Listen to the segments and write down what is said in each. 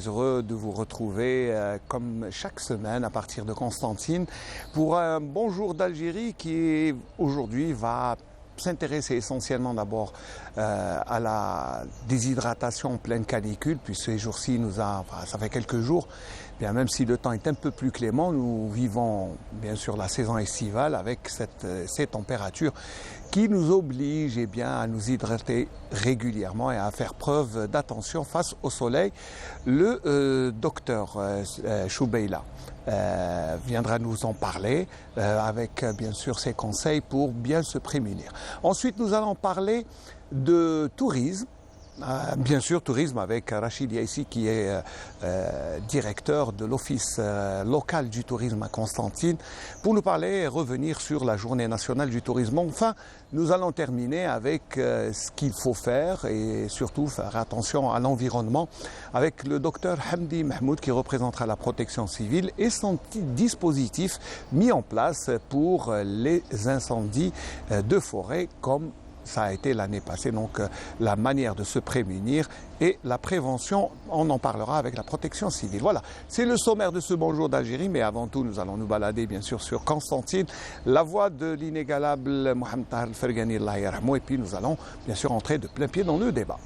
Heureux de vous retrouver comme chaque semaine à partir de Constantine pour un bonjour d'Algérie qui aujourd'hui va s'intéresser essentiellement d'abord à la déshydratation en pleine canicule, puis ces jours-ci ça fait quelques jours, bien même si le temps est un peu plus clément, nous vivons bien sûr la saison estivale avec ces températures qui nous obligent à nous hydrater régulièrement et à faire preuve d'attention face au soleil. Le docteur Choubeila viendra nous en parler avec bien sûr ses conseils pour bien se prémunir. Ensuite, nous allons parler de tourisme. Bien sûr, tourisme avec Rachid Yaissi qui est directeur de l'Office local du tourisme à Constantine pour nous parler et revenir sur la journée nationale du tourisme. Enfin, nous allons terminer avec ce qu'il faut faire et surtout faire attention à l'environnement avec le docteur Hamdi Mahmoud qui représentera la protection civile et son dispositif mis en place pour les incendies de forêt comme ça a été l'année passée, donc la manière de se prémunir et la prévention, on en parlera avec la protection civile. Voilà, c'est le sommaire de ce bonjour d'Algérie, mais avant tout, nous allons nous balader bien sûr sur Constantine, la voix de l'inégalable Mohamed Tahar Al-Fergani, Allah yarhamou, et puis nous allons bien sûr entrer de plein pied dans le débat.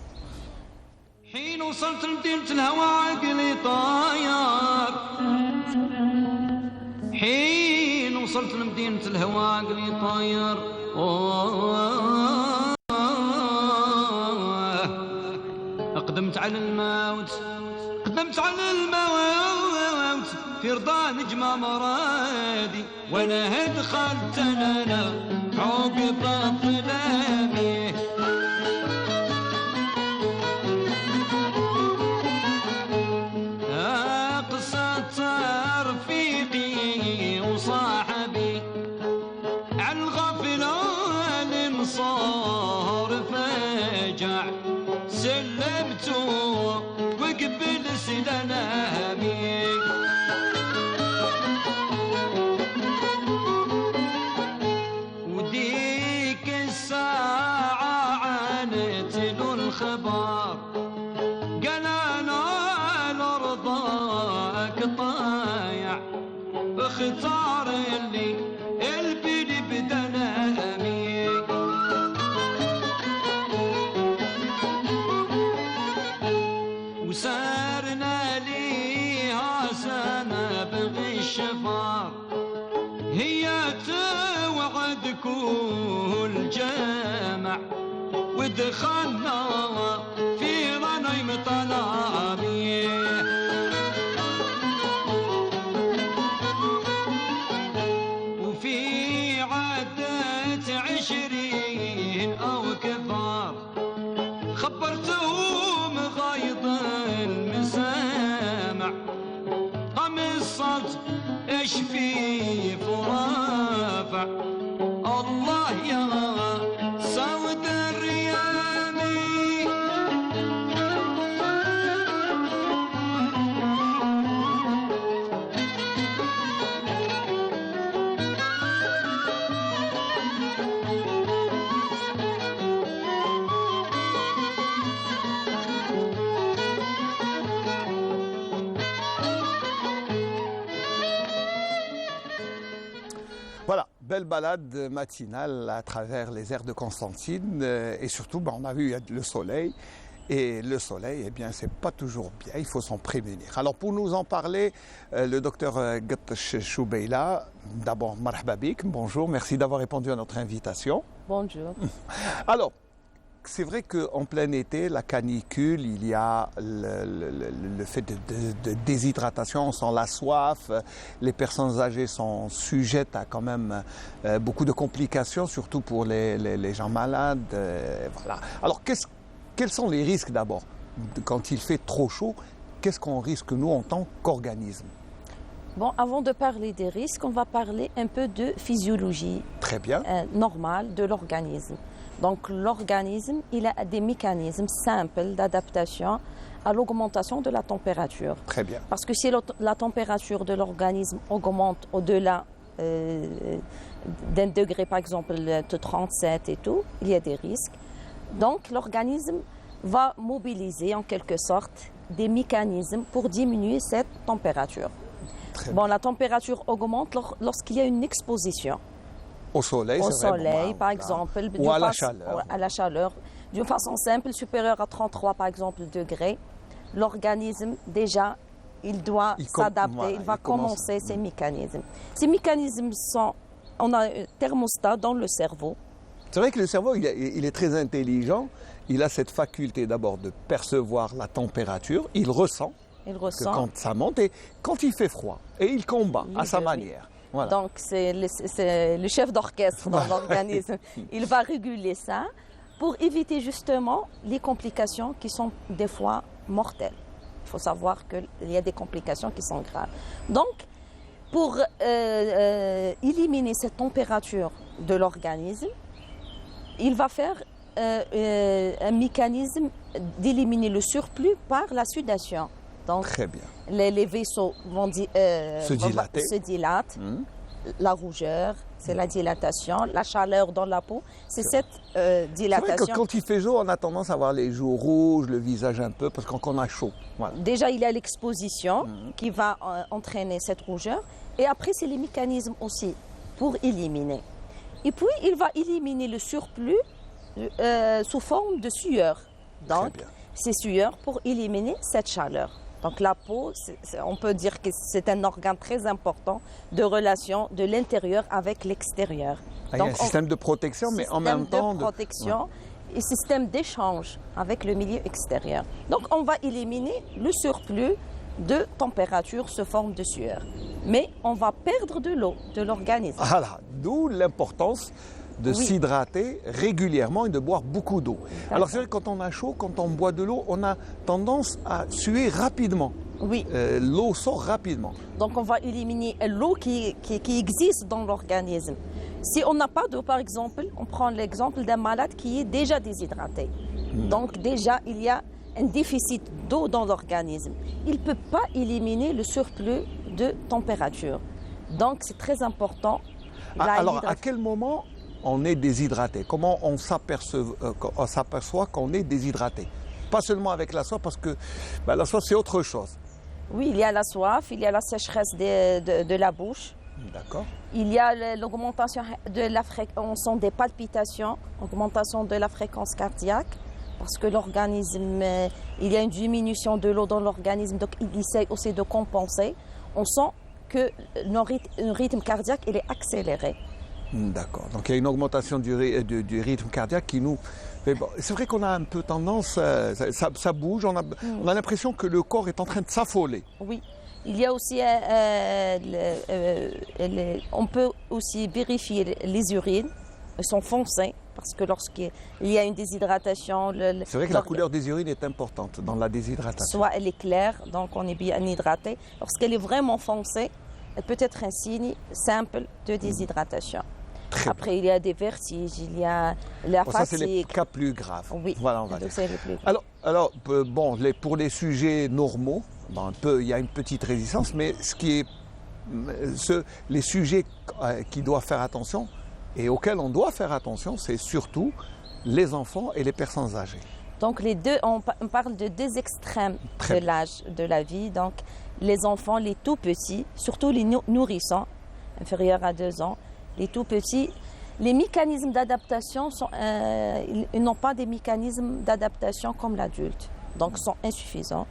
قدمت على الموت في رضا نجمة مرادي وانا دخلت انا عقب الظلامي قصة رفيقي وصاحبي عن الغفلة صار فجع سلمته وقبل سلامي وديك الساعة عانت له الخبر قال انا لرضاك طايع اختار اللي البلي بدنامي وسارنا ليها سنة بغي الشفار هي توعد كل جامع ودخلنا في غنيم طنامي وفي عدة 20 أو كثار خبرتهم غيظ المسامع قمصت ايش في فرافع الله يا سود الريامي Voilà, belle balade matinale à travers les airs de Constantine et surtout on a vu le soleil et le soleil, c'est pas toujours bien, il faut s'en prémunir. Alors pour nous en parler, le docteur Gatch Choubeila, d'abord marhaba bik, bonjour, merci d'avoir répondu à notre invitation. Bonjour. Alors, c'est vrai qu'en plein été, la canicule, il y a le fait de déshydratation, on sent la soif, les personnes âgées sont sujettes à quand même beaucoup de complications, surtout pour les gens malades. Voilà. Alors, quels sont les risques d'abord? Quand il fait trop chaud, qu'est-ce qu'on risque nous en tant qu'organisme? Bon, avant de parler des risques, on va parler un peu de physiologie. Très bien. Normale de l'organisme. Donc l'organisme, il a des mécanismes simples d'adaptation à l'augmentation de la température. Très bien. Parce que si la température de l'organisme augmente au-delà d'un degré, par exemple de 37 et tout, il y a des risques. Donc l'organisme va mobiliser en quelque sorte des mécanismes pour diminuer cette température. Bon, la température augmente lorsqu'il y a une exposition. Au soleil, Au c'est vrai, soleil, bon, par là, exemple. ou à la chaleur. À la chaleur. D'une façon simple, supérieure à 33, par exemple, degrés, l'organisme, déjà, il doit s'adapter, voilà, il va il commence. commencer ces mécanismes. Ces mécanismes sont... On a un thermostat dans le cerveau. C'est vrai que le cerveau, il est très intelligent. Il a cette faculté d'abord de percevoir la température. Il ressent Il que ressent. quand ça monte et quand il fait froid. Et il combat à sa Oui. manière. Voilà. Donc, c'est le chef d'orchestre dans l'organisme. Il va réguler ça pour éviter justement les complications qui sont des fois mortelles. Il faut savoir qu'il y a des complications qui sont graves. Donc, pour éliminer cette température de l'organisme, il va faire un mécanisme d'éliminer le surplus par la sudation. Donc, Très bien. les vaisseaux vont se dilatent. La rougeur, c'est la dilatation. La chaleur dans la peau, c'est cette C'est vrai dilatation. que quand il fait jour, on a tendance à avoir les joues rouges, le visage un peu, parce qu'on a chaud. Voilà. Déjà, il y a l'exposition qui va entraîner cette rougeur. Et après, c'est les mécanismes aussi pour éliminer. Et puis, il va éliminer le surplus sous forme de sueur. Donc, bien. c'est sueur pour éliminer cette chaleur. Donc, la peau, on peut dire que c'est un organe très important de relation de l'intérieur avec l'extérieur. Il y a un système de protection, mais en même temps... de protection et système d'échange avec le milieu extérieur. Donc, on va éliminer le surplus de température sous forme de sueur. Mais on va perdre de l'eau de l'organisme. Voilà, d'où l'importance de s'hydrater régulièrement et de boire beaucoup d'eau. Alors c'est vrai que quand on a chaud, quand on boit de l'eau, on a tendance à suer rapidement. Oui. L'eau sort rapidement. Donc on va éliminer l'eau qui existe dans l'organisme. Si on n'a pas d'eau, par exemple, on prend l'exemple d'un malade qui est déjà déshydraté. Donc déjà, il y a un déficit d'eau dans l'organisme. Il ne peut pas éliminer le surplus de température. Donc c'est très important. Alors à quel moment on est déshydraté? Comment on s'aperçoit qu'on est déshydraté? Pas seulement avec la soif, parce que la soif c'est autre chose. Oui, il y a la soif, il y a la sécheresse de la bouche. D'accord. Il y a l'augmentation de la fréquence, des palpitations, augmentation de la fréquence cardiaque, parce que l'organisme, il y a une diminution de l'eau dans l'organisme, donc il essaie aussi de compenser. On sent que le rythme cardiaque il est accéléré. D'accord. Donc il y a une augmentation du rythme cardiaque qui nous... Mais bon, c'est vrai qu'on a un peu tendance, ça bouge, on a l'impression que le corps est en train de s'affoler. Oui. Il y a aussi, on peut aussi vérifier les urines, elles sont foncées, parce que lorsqu'il y a une déshydratation... C'est vrai que la couleur des urines est importante dans la déshydratation. Soit elle est claire, donc on est bien hydraté. Lorsqu'elle est vraiment foncée, elle peut être un signe simple de déshydratation. Après, il y a des vertiges, il y a la fatigue. Ça, c'est les cas plus graves. Oui, voilà, on va dire. c'est les plus graves. Alors bon, pour les sujets normaux, il y a une petite résistance, mais les sujets qui doivent faire attention et auxquels on doit faire attention, c'est surtout les enfants et les personnes âgées. Donc les deux, on parle de deux extrêmes de l'âge de la vie. Donc les enfants, les tout petits, surtout les nourrissons, inférieurs à 2 ans, les tout petits, les mécanismes d'adaptation, ils n'ont pas des mécanismes d'adaptation comme l'adulte, donc sont insuffisants.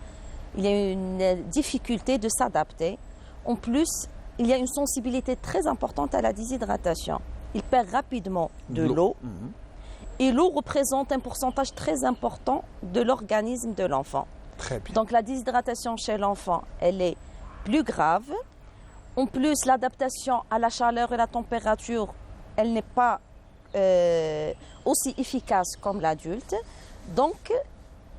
Il y a une difficulté de s'adapter. En plus, il y a une sensibilité très importante à la déshydratation. Il perd rapidement de l'eau. Et l'eau représente un pourcentage très important de l'organisme de l'enfant. Très bien. Donc la déshydratation chez l'enfant, elle est plus grave. En plus, l'adaptation à la chaleur et la température, elle n'est pas aussi efficace comme l'adulte. Donc,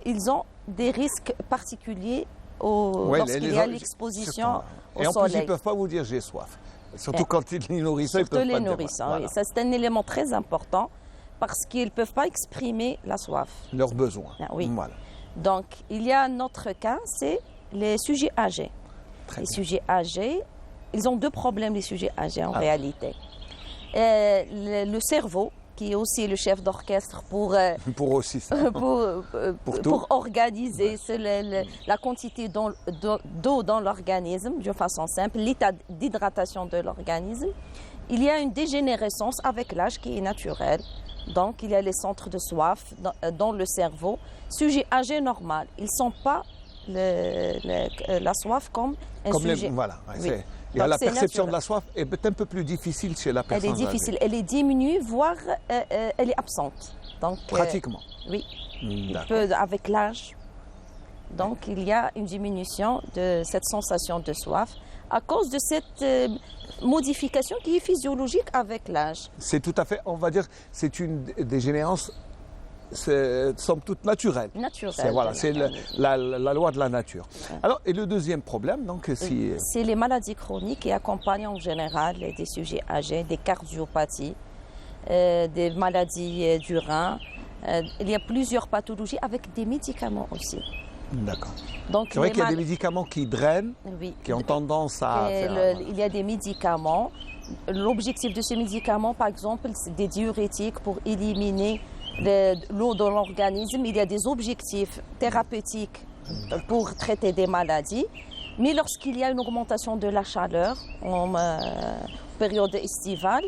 ils ont des risques particuliers lorsqu'il y a l'exposition au soleil. Et en plus, ils ne peuvent pas vous dire « j'ai soif ». Surtout quand les nourrissons, ils peuvent pas les nourrissons, voilà. Oui. Ça, c'est un élément très important parce qu'ils ne peuvent pas exprimer la soif. Leurs besoins. Oui. Voilà. Donc, il y a un autre cas, c'est les sujets âgés. Sujets âgés, ils ont 2 problèmes, les sujets âgés, en réalité. Le cerveau, qui est aussi le chef d'orchestre Pour aussi ça. Pour tout. pour organiser la quantité d'eau dans l'organisme d'une façon simple, l'état d'hydratation de l'organisme. Il y a une dégénérescence avec l'âge qui est naturelle. Donc, il y a les centres de soif dans le cerveau. Sujet âgé normal, ils ne sentent pas la soif comme un sujet. Voilà. Oui. La perception naturel. de la soif est un peu plus difficile chez la personne Elle est difficile, âgée. elle est diminuée, voire elle est absente. Donc, Pratiquement. oui, il D'accord. peut, avec l'âge. Donc, il y a une diminution de cette sensation de soif à cause de cette modification qui est physiologique avec l'âge. C'est tout à fait, on va dire, c'est une dégénérescence, somme toute naturelle. Naturelle. C'est la loi de la nature. Alors, et le deuxième problème, donc, si... C'est les maladies chroniques qui accompagnent en général des sujets âgés, des cardiopathies, des maladies du rein. Il y a plusieurs pathologies avec des médicaments aussi. D'accord. Donc, C'est vrai qu'il y a des médicaments qui drainent, oui. qui ont tendance à faire... Il y a des médicaments. L'objectif de ces médicaments, par exemple, c'est des diurétiques pour éliminer l'eau dans l'organisme. Il y a des objectifs thérapeutiques pour traiter des maladies. Mais lorsqu'il y a une augmentation de la chaleur en période estivale,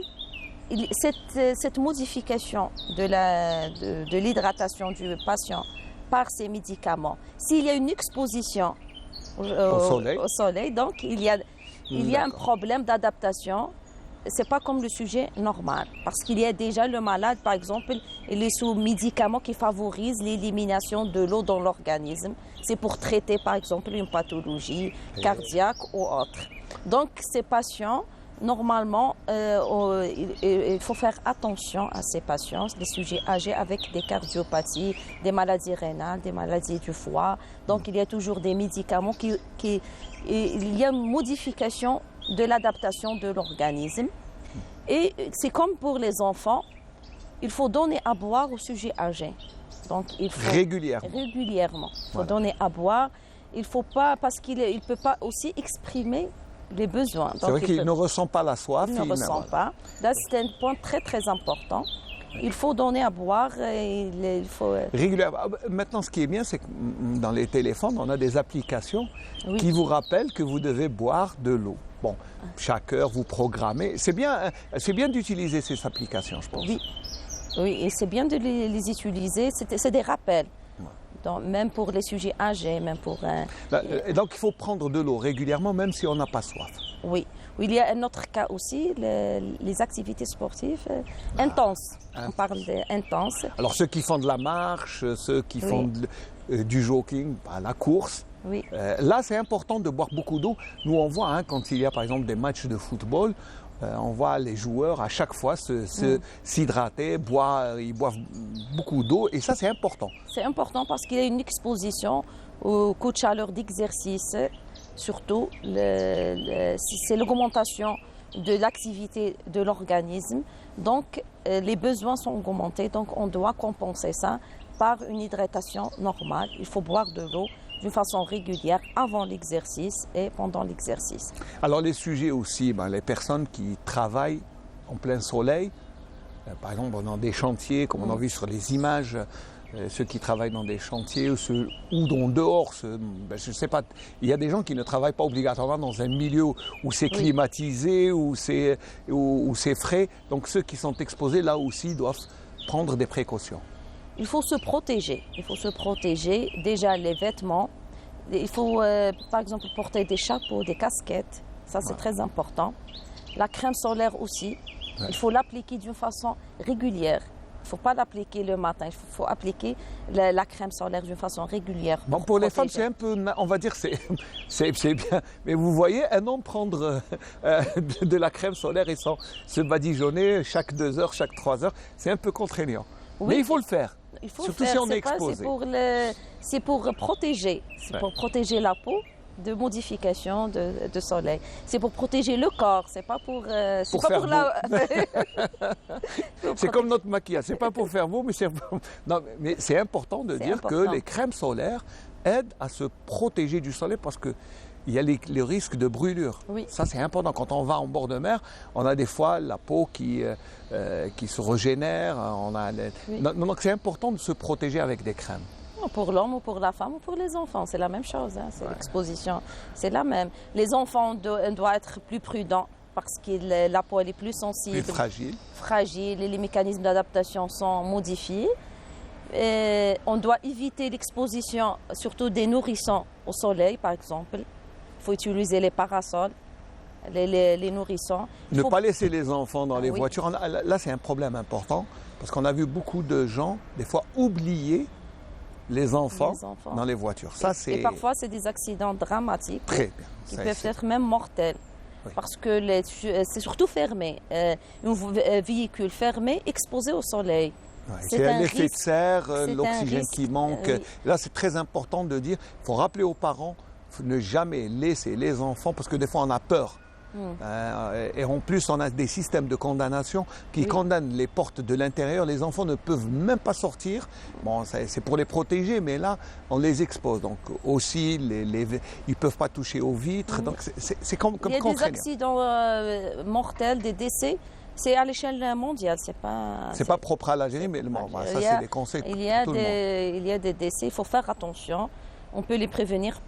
cette modification de l'hydratation du patient par ces médicaments, s'il y a une exposition au soleil, donc il y a un problème d'adaptation. C'est pas comme le sujet normal, parce qu'il y a déjà le malade, par exemple, il est sous médicaments qui favorisent l'élimination de l'eau dans l'organisme. C'est pour traiter, par exemple, une pathologie cardiaque ou autre. Donc, ces patients, normalement, il faut faire attention à ces patients, les sujets âgés avec des cardiopathies, des maladies rénales, des maladies du foie. Donc, il y a toujours des médicaments il y a une modification de l'adaptation de l'organisme. Et c'est comme pour les enfants, il faut donner à boire au sujet âgé. Donc, il faut régulièrement. Il faut donner à boire. Il faut pas, parce qu'il ne peut pas aussi exprimer les besoins. C'est vrai qu'il ne ressent pas la soif. Il ne ressent pas. Là, c'est un point très, très important. Il faut donner à boire. Il faut... Régulièrement. Maintenant, ce qui est bien, c'est que dans les téléphones, on a des applications qui vous rappellent que vous devez boire de l'eau. Bon, chaque heure, vous programmez. C'est bien d'utiliser ces applications, je pense. Oui, et c'est bien de les utiliser. C'est des rappels. Donc, même pour les sujets âgés, même pour... Et donc, il faut prendre de l'eau régulièrement, même si on n'a pas soif. Oui. Il y a un autre cas aussi, les activités sportives intenses. On parle d'intenses. Alors, ceux qui font de la marche, ceux qui font du jogging, la course, là, c'est important de boire beaucoup d'eau. Nous, on voit, quand il y a, par exemple, des matchs de football, on voit les joueurs à chaque fois s'hydrater, ils boivent beaucoup d'eau, et ça, c'est important. C'est important parce qu'il y a une exposition au coup de chaleur d'exercice. Surtout, c'est l'augmentation de l'activité de l'organisme. Donc, les besoins sont augmentés. Donc, on doit compenser ça par une hydratation normale. Il faut boire de l'eau d'une façon régulière avant l'exercice et pendant l'exercice. Alors, les sujets aussi, les personnes qui travaillent en plein soleil, par exemple dans des chantiers, comme on a vu sur les images, ceux qui travaillent dans des chantiers ou dehors, je ne sais pas, il y a des gens qui ne travaillent pas obligatoirement dans un milieu où c'est climatisé, où c'est frais. Donc ceux qui sont exposés là aussi doivent prendre des précautions. Il faut se protéger. Il faut se protéger. Déjà les vêtements. Il faut par exemple porter des chapeaux, des casquettes. Ça c'est très important. La crème solaire aussi. Il faut l'appliquer d'une façon régulière. Il ne faut pas l'appliquer le matin, il faut appliquer la crème solaire d'une façon régulière. Bon, pour les femmes, c'est un peu, on va dire, c'est bien. Mais vous voyez, un homme prendre de la crème solaire et se badigeonner chaque 2 heures, chaque 3 heures, c'est un peu contraignant. Oui, mais il faut le faire, surtout si on est exposé. C'est pour protéger, pour protéger la peau. de modification de soleil. C'est pour protéger le corps, c'est pas pour, Pour faire C'est comme notre maquillage, c'est pas pour faire beau, mais non, mais c'est important de dire que les crèmes solaires aident à se protéger du soleil parce que il y a les risques de brûlure. Oui. Ça, c'est important. Quand on va en bord de mer, on a des fois la peau qui se régénère. Oui. Donc, c'est important de se protéger avec des crèmes. Pour l'homme ou pour la femme ou pour les enfants, c'est la même chose. Hein. C'est l'exposition, c'est la même. Les enfants doivent être plus prudents parce que la peau elle est plus sensible, Plus fragile. fragile, et les mécanismes d'adaptation sont modifiés. Et on doit éviter l'exposition, surtout des nourrissons au soleil, par exemple. Il faut utiliser les parasols, les nourrissons. Ne pas laisser les enfants dans les Oui. voitures. Là, c'est un problème important parce qu'on a vu beaucoup de gens, des fois, oublier les enfants dans les voitures. Ça, Et parfois, c'est des accidents dramatiques très bien. qui peuvent être même mortels. Oui. Parce que c'est surtout fermé. Un véhicule fermé, exposé au soleil. Ouais, C'est c'est un l'effet de risque. serre, C'est un l'oxygène risque. qui manque. Oui. Là, c'est très important de dire, il faut rappeler aux parents, ne jamais laisser les enfants, parce que des fois on a peur. Et en plus, on a des systèmes de condamnation qui condamnent les portes de l'intérieur. Les enfants ne peuvent même pas sortir. Bon, c'est pour les protéger, mais là, on les expose. Donc aussi, ils ne peuvent pas toucher aux vitres. Donc c'est comme Il y a des contraignant. accidents mortels, des décès. C'est à l'échelle mondiale, c'est pas. C'est pas propre à l'Algérie, mais bon, ça, c'est des conseils pour tout le monde. Il y a des décès, il faut faire attention. On peut les prévenir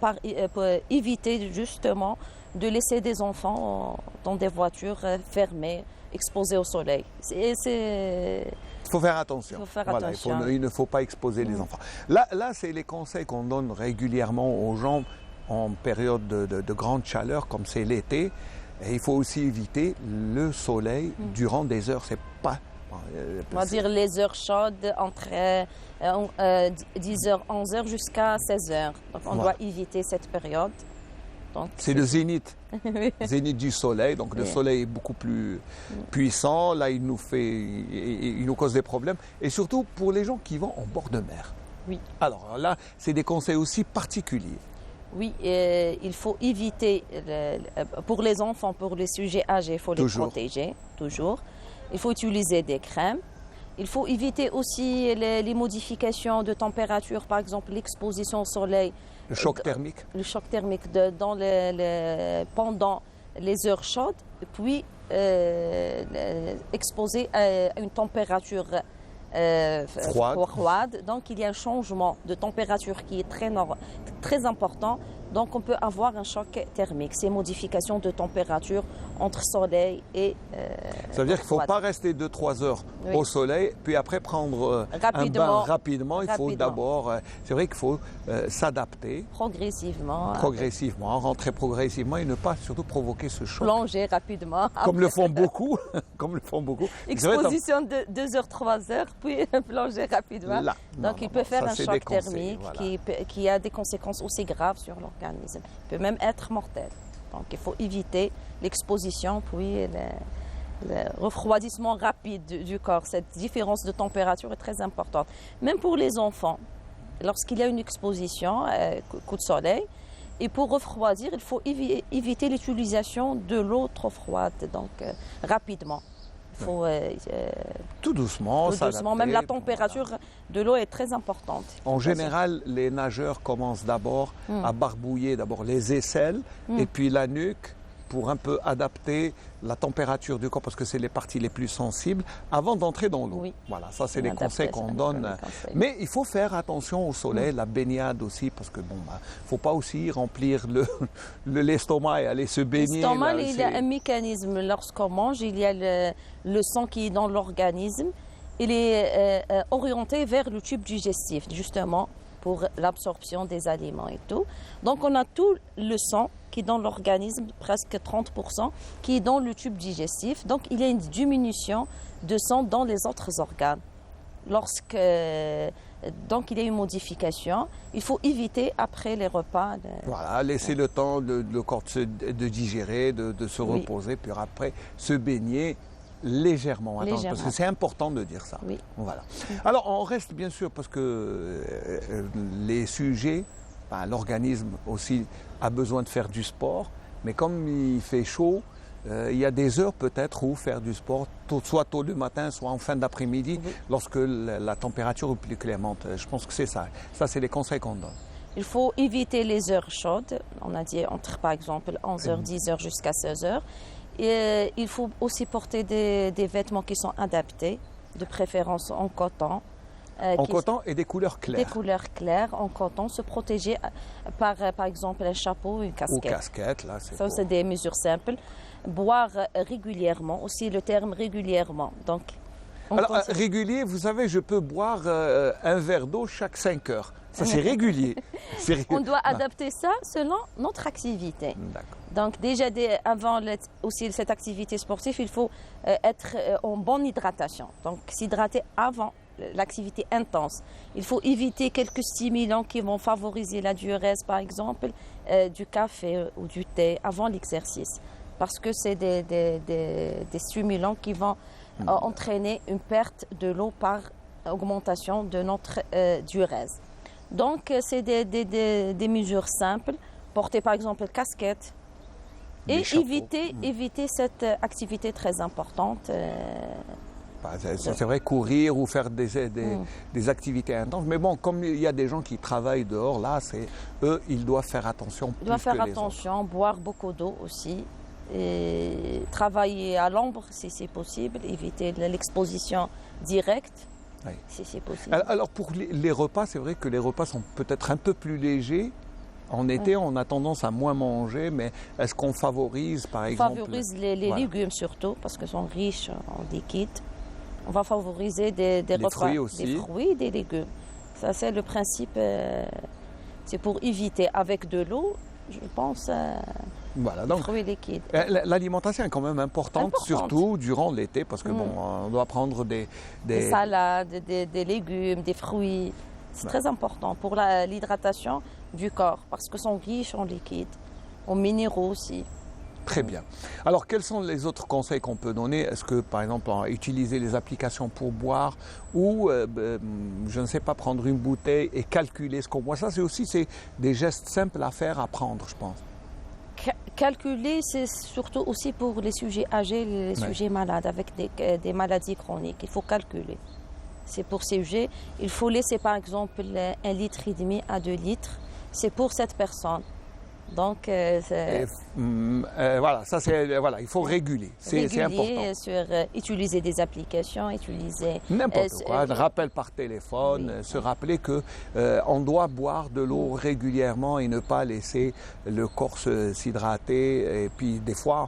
pour éviter justement de laisser des enfants dans des voitures fermées, exposées au soleil. Il faut faire attention. Il faut faire Voilà, attention. il ne faut pas exposer les enfants. Là, c'est les conseils qu'on donne régulièrement aux gens en période de grande chaleur, comme c'est l'été. Et il faut aussi éviter le soleil durant des heures. C'est pas. On va dire les heures chaudes entre 10h, 11h jusqu'à 16h. Donc on doit éviter cette période. C'est le zénith. Zénith du soleil. Donc le soleil est beaucoup plus puissant. Là, il nous cause des problèmes. Et surtout pour les gens qui vont en bord de mer. Oui. Alors là, c'est des conseils aussi particuliers. Oui, il faut éviter, pour les enfants, pour les sujets âgés, il faut les protéger, toujours. Il faut utiliser des crèmes. Il faut éviter aussi les modifications de température, par exemple l'exposition au soleil. Le choc thermique. Le choc thermique pendant les heures chaudes, puis exposé à une température froide. Donc il y a un changement de température qui est très important. Donc on peut avoir un choc thermique, ces modifications de température entre soleil et ça veut dire qu'il ne faut pas rester 2-3 heures au soleil, puis après prendre un bain rapidement. Il faut d'abord, c'est vrai qu'il faut s'adapter. Progressivement, rentrer progressivement et ne pas surtout provoquer ce choc. Plonger rapidement. Comme le font beaucoup. Exposition de 2 heures, 3 heures, puis plonger rapidement. Là. Donc il peut faire un choc thermique qui a des conséquences aussi graves sur l'organisme. Il peut même être mortel. Donc il faut éviter l'exposition, puis le refroidissement rapide du corps. Cette différence de température est très importante. Même pour les enfants, lorsqu'il y a une exposition, coup de soleil, et pour refroidir, il faut éviter l'utilisation de l'eau trop froide, donc rapidement. Il faut tout doucement, même la température de l'eau est très importante. En général, les nageurs commencent d'abord à barbouiller les aisselles et puis la nuque pour un peu adapter la température du corps parce que c'est les parties les plus sensibles avant d'entrer dans l'eau. Oui. Voilà, ça c'est les conseils qu'on donne. Mais il faut faire attention au soleil, la baignade aussi parce que faut pas aussi remplir l'estomac et aller se baigner. L'estomac, il y a un mécanisme lorsqu'on mange, il y a le sang qui est dans l'organisme. Il est orienté vers le tube digestif justement pour l'absorption des aliments et tout. Donc on a tout le sang qui est dans l'organisme, presque 30%, qui est dans le tube digestif. Donc il y a une diminution de sang dans les autres organes. Donc il y a une modification. Il faut éviter après les repas. Voilà, laisser le temps le corps de digérer, de se reposer, puis après se baigner. Légèrement, parce que c'est important de dire ça. Oui. Voilà. Alors, on reste bien sûr parce que les sujets, l'organisme aussi a besoin de faire du sport, mais comme il fait chaud, il y a des heures peut-être où faire du sport, soit tôt le matin, soit en fin d'après-midi, lorsque la température est plus clémente. Je pense que c'est ça. Ça, c'est les conseils qu'on donne. Il faut éviter les heures chaudes. On a dit entre, par exemple, 11h, 10h jusqu'à 16h. Et il faut aussi porter des vêtements qui sont adaptés, de préférence en coton. En coton et des couleurs claires. Des couleurs claires en coton, se protéger par exemple, un chapeau, une casquette. Ou casquette, là, c'est Ça, c'est des mesures simples. Boire régulièrement, aussi le terme régulièrement. Donc, alors, régulier, vous savez, je peux boire un verre d'eau chaque 5 heures. Ça, c'est régulier. On doit adapter ça selon notre activité. D'accord. Donc, déjà, avant aussi cette activité sportive, il faut être en bonne hydratation. Donc, s'hydrater avant l'activité intense. Il faut éviter quelques stimulants qui vont favoriser la diurèse, par exemple, du café ou du thé avant l'exercice. Parce que c'est des stimulants qui vont entraîner une perte de l'eau par augmentation de notre diurèse. Donc, c'est des mesures simples. Porter, par exemple, casquette et éviter cette activité très importante. C'est vrai, courir ou faire des activités intenses. Mais bon, comme il y a des gens qui travaillent dehors, là, eux, ils doivent faire attention. Ils doivent faire attention, boire beaucoup d'eau aussi. Et travailler à l'ombre si c'est possible, éviter l'exposition directe si c'est possible. Alors pour les repas, c'est vrai que les repas sont peut-être un peu plus légers. En été, on a tendance à moins manger, mais est-ce qu'on favorise, par exemple... On favorise les légumes surtout, parce qu'ils sont riches en liquides. On va favoriser des repas, fruits aussi. des fruits, des légumes. Ça, c'est le principe. C'est pour éviter avec de l'eau, je pense, voilà, donc, fruits liquides. L'alimentation est quand même importante, surtout durant l'été, parce que bon, on doit prendre des salades, des légumes, des fruits. C'est très important pour l'hydratation du corps, parce qu'ils sont riches en liquides, en minéraux aussi. Très bien. Alors, quels sont les autres conseils qu'on peut donner? Est-ce que, par exemple, utiliser les applications pour boire ou, je ne sais pas, prendre une bouteille et calculer ce qu'on boit? Ça, c'est aussi des gestes simples à faire, à prendre, je pense. Calculer, c'est surtout aussi pour les sujets âgés, les sujets malades, avec des maladies chroniques. Il faut calculer. C'est pour ces sujets. Il faut laisser, par exemple, 1,5 litre à 2 litres. C'est pour cette personne. Donc, voilà, ça il faut réguler, c'est important. Utiliser des applications, utiliser n'importe quoi, un rappel par téléphone, se rappeler que on doit boire de l'eau régulièrement et ne pas laisser le corps s'hydrater. Et puis des fois,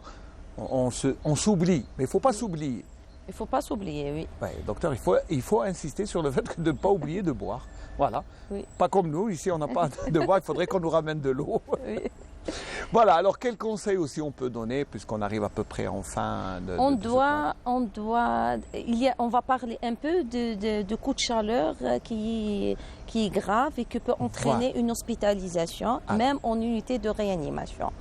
on s'oublie, mais il ne faut pas s'oublier. Il ne faut pas s'oublier, oui. Ouais, docteur, il faut insister sur le fait de ne pas oublier de boire. Voilà. Oui. Pas comme nous, ici on n'a pas de bois, il faudrait qu'on nous ramène de l'eau. Oui. Voilà, alors quels conseils aussi on peut donner, puisqu'on arrive à peu près en fin de on va parler un peu de coup de chaleur qui est grave et qui peut entraîner une hospitalisation, même en unité de réanimation.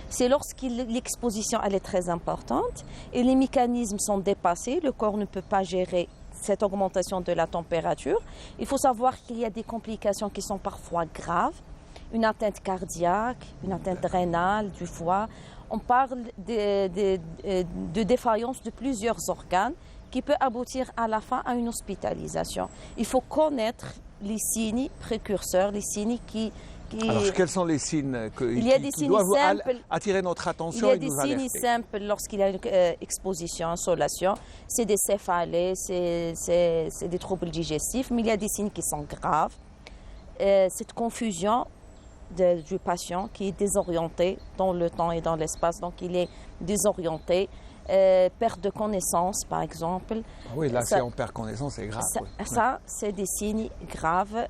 C'est lorsque l'exposition elle est très importante et les mécanismes sont dépassés, le corps ne peut pas gérer cette augmentation de la température. Il faut savoir qu'il y a des complications qui sont parfois graves, une atteinte cardiaque, une atteinte rénale, du foie. On parle de défaillance de plusieurs organes qui peut aboutir à la fin à une hospitalisation. Il faut connaître les signes précurseurs, les signes qui... Alors, quels sont les signes qui doivent attirer notre attention? Il y a des signes simples lorsqu'il y a une exposition, insolation. C'est des céphalées, c'est des troubles digestifs, mais il y a des signes qui sont graves. Cette confusion du patient qui est désorienté dans le temps et dans l'espace, donc il est désorienté. Perte de connaissance, par exemple. Oui, là, si on perd connaissance, c'est grave. Ça, c'est des signes graves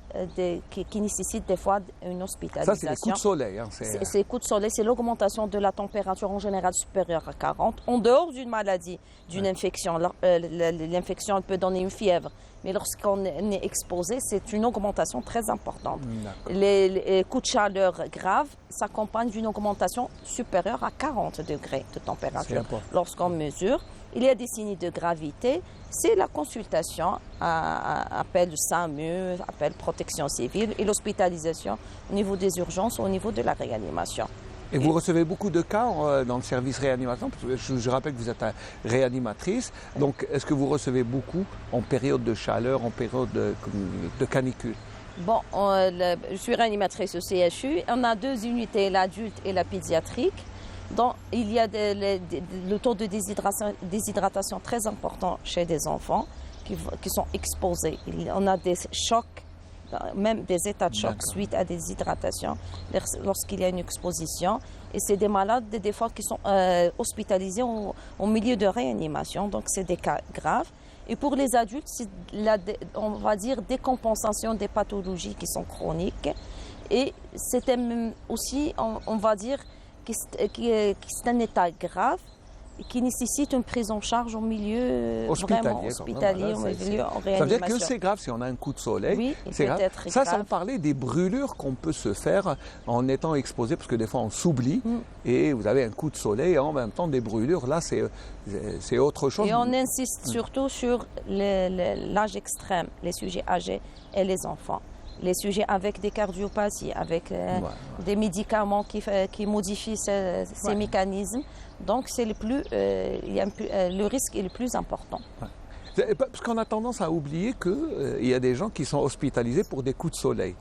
qui nécessitent des fois une hospitalisation. Ça, c'est les coups de soleil. Hein, c'est les coups de soleil, c'est l'augmentation de la température en général supérieure à 40. En dehors d'une maladie, d'une infection, l'infection peut donner une fièvre Mais lorsqu'on est exposé, c'est une augmentation très importante. D'accord. Les coups de chaleur graves s'accompagnent d'une augmentation supérieure à 40 degrés de C'est température. important. Lorsqu'on mesure, il y a des signes de gravité. C'est la consultation, appel SAMU, appel protection civile et l'hospitalisation au niveau des urgences, au niveau de la réanimation. Et vous recevez beaucoup de cas dans le service réanimation, parce que je rappelle que vous êtes réanimatrice, donc est-ce que vous recevez beaucoup en période de chaleur, en période de canicule? Bon, je suis réanimatrice au CHU. On a 2 unités, l'adulte et la pédiatrique. Donc, il y a le taux de déshydratation très important chez des enfants qui sont exposés. On a des chocs, même des états de choc suite à des déshydratation lorsqu'il y a une exposition. Et c'est des malades, des fois, qui sont hospitalisés au milieu de réanimation. Donc, c'est des cas graves. Et pour les adultes, c'est on va dire décompensation des pathologies qui sont chroniques. Et c'était aussi, on va dire, que c'est un état grave et qui nécessite une prise en charge au milieu hospitalier, au milieu en réanimation. Ça veut dire que c'est grave si on a un coup de soleil. Oui, c'est grave. Être ça, grave. sans parler des brûlures qu'on peut se faire en étant exposé, parce que des fois on s'oublie et vous avez un coup de soleil et en même temps des brûlures. Là, c'est autre chose. Et on insiste surtout sur l'âge extrême, les sujets âgés et les enfants. Les sujets avec des cardiopathies, avec des médicaments qui modifient ces mécanismes. Donc, c'est le risque est le plus important. Ouais. Parce qu'on a tendance à oublier qu'il y a des gens qui sont hospitalisés pour des coups de soleil.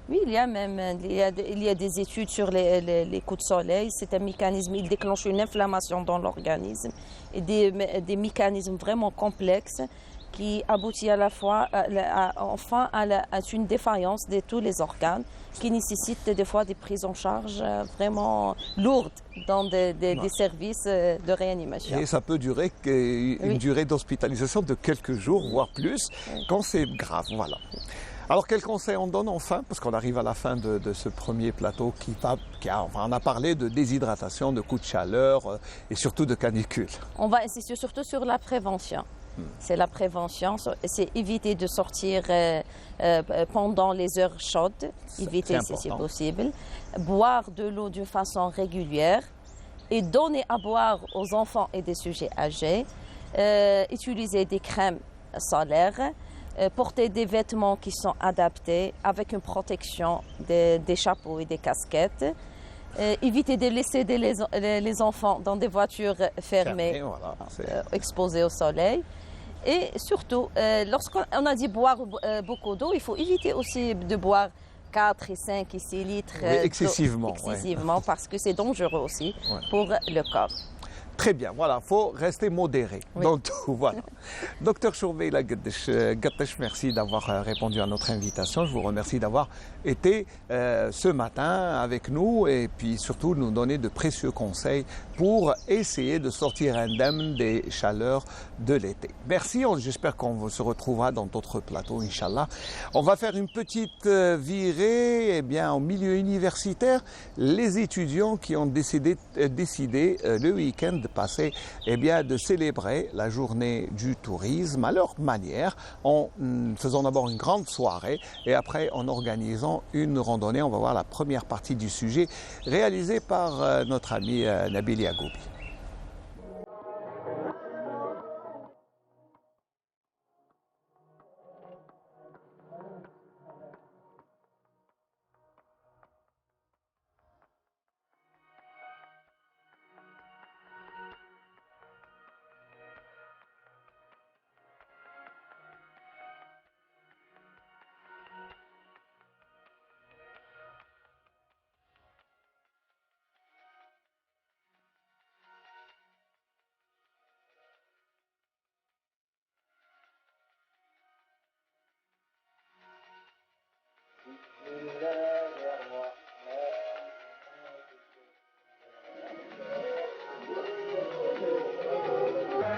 Oui, il y a des études sur les coups de soleil. C'est un mécanisme, il déclenche une inflammation dans l'organisme et des mécanismes vraiment complexes qui aboutit à la fois à une défaillance de tous les organes qui nécessitent des fois des prises en charge vraiment lourdes dans des services de réanimation. Et ça peut durer une durée d'hospitalisation de quelques jours, voire plus, quand c'est grave. Voilà. Alors, quel conseil on donne enfin, parce qu'on arrive à la fin de ce premier plateau on a parlé de déshydratation, de coups de chaleur et surtout de canicule. On va insister surtout sur la prévention. C'est la prévention, c'est éviter de sortir pendant les heures chaudes, éviter si c'est possible, boire de l'eau d'une façon régulière et donner à boire aux enfants et des sujets âgés, utiliser des crèmes solaires, porter des vêtements qui sont adaptés avec une protection des chapeaux et des casquettes. Éviter de laisser les enfants dans des voitures fermées, exposées au soleil. Et surtout, lorsqu'on a dit boire beaucoup d'eau, il faut éviter aussi de boire 4 et 5 et 6 litres excessivement, parce que c'est dangereux aussi pour le corps. Très bien, voilà, il faut rester modéré dans tout, voilà. Docteur Chourbeyla Gattesh, merci d'avoir répondu à notre invitation. Je vous remercie d'avoir été ce matin avec nous et puis surtout nous donner de précieux conseils pour essayer de sortir indemne des chaleurs de l'été. Merci, j'espère qu'on se retrouvera dans d'autres plateaux, Inch'Allah. On va faire une petite virée au milieu universitaire. Les étudiants qui ont décidé le week-end de passer, de célébrer la journée du tourisme à leur manière, en faisant d'abord une grande soirée et après en organisant une randonnée. On va voir la première partie du sujet réalisée par notre ami Nabil Yagoubi.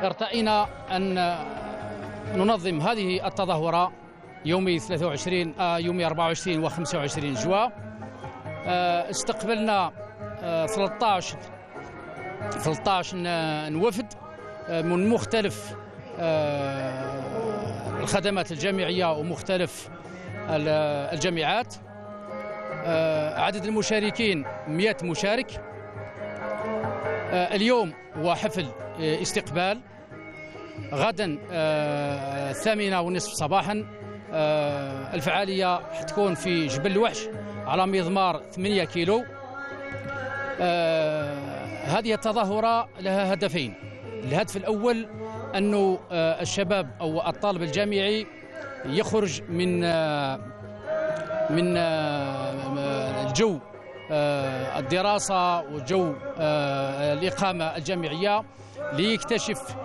ارتأينا أن ننظم هذه التظاهرة يومي 24 و 25 جوان. استقبلنا 13 وفد من مختلف الخدمات الجامعية ومختلف الجامعات. عدد المشاركين 100 مشارك. اليوم هو حفل استقبال. غدا 8:30 صباحا الفعالية حتكون في جبل الوحش على مضمار 8 كيلو. هذه التظاهرة لها هدفين. الهدف الأول أنه الشباب أو الطالب الجامعي يخرج من الجو الدراسة وجو الإقامة الجامعية ليكتشف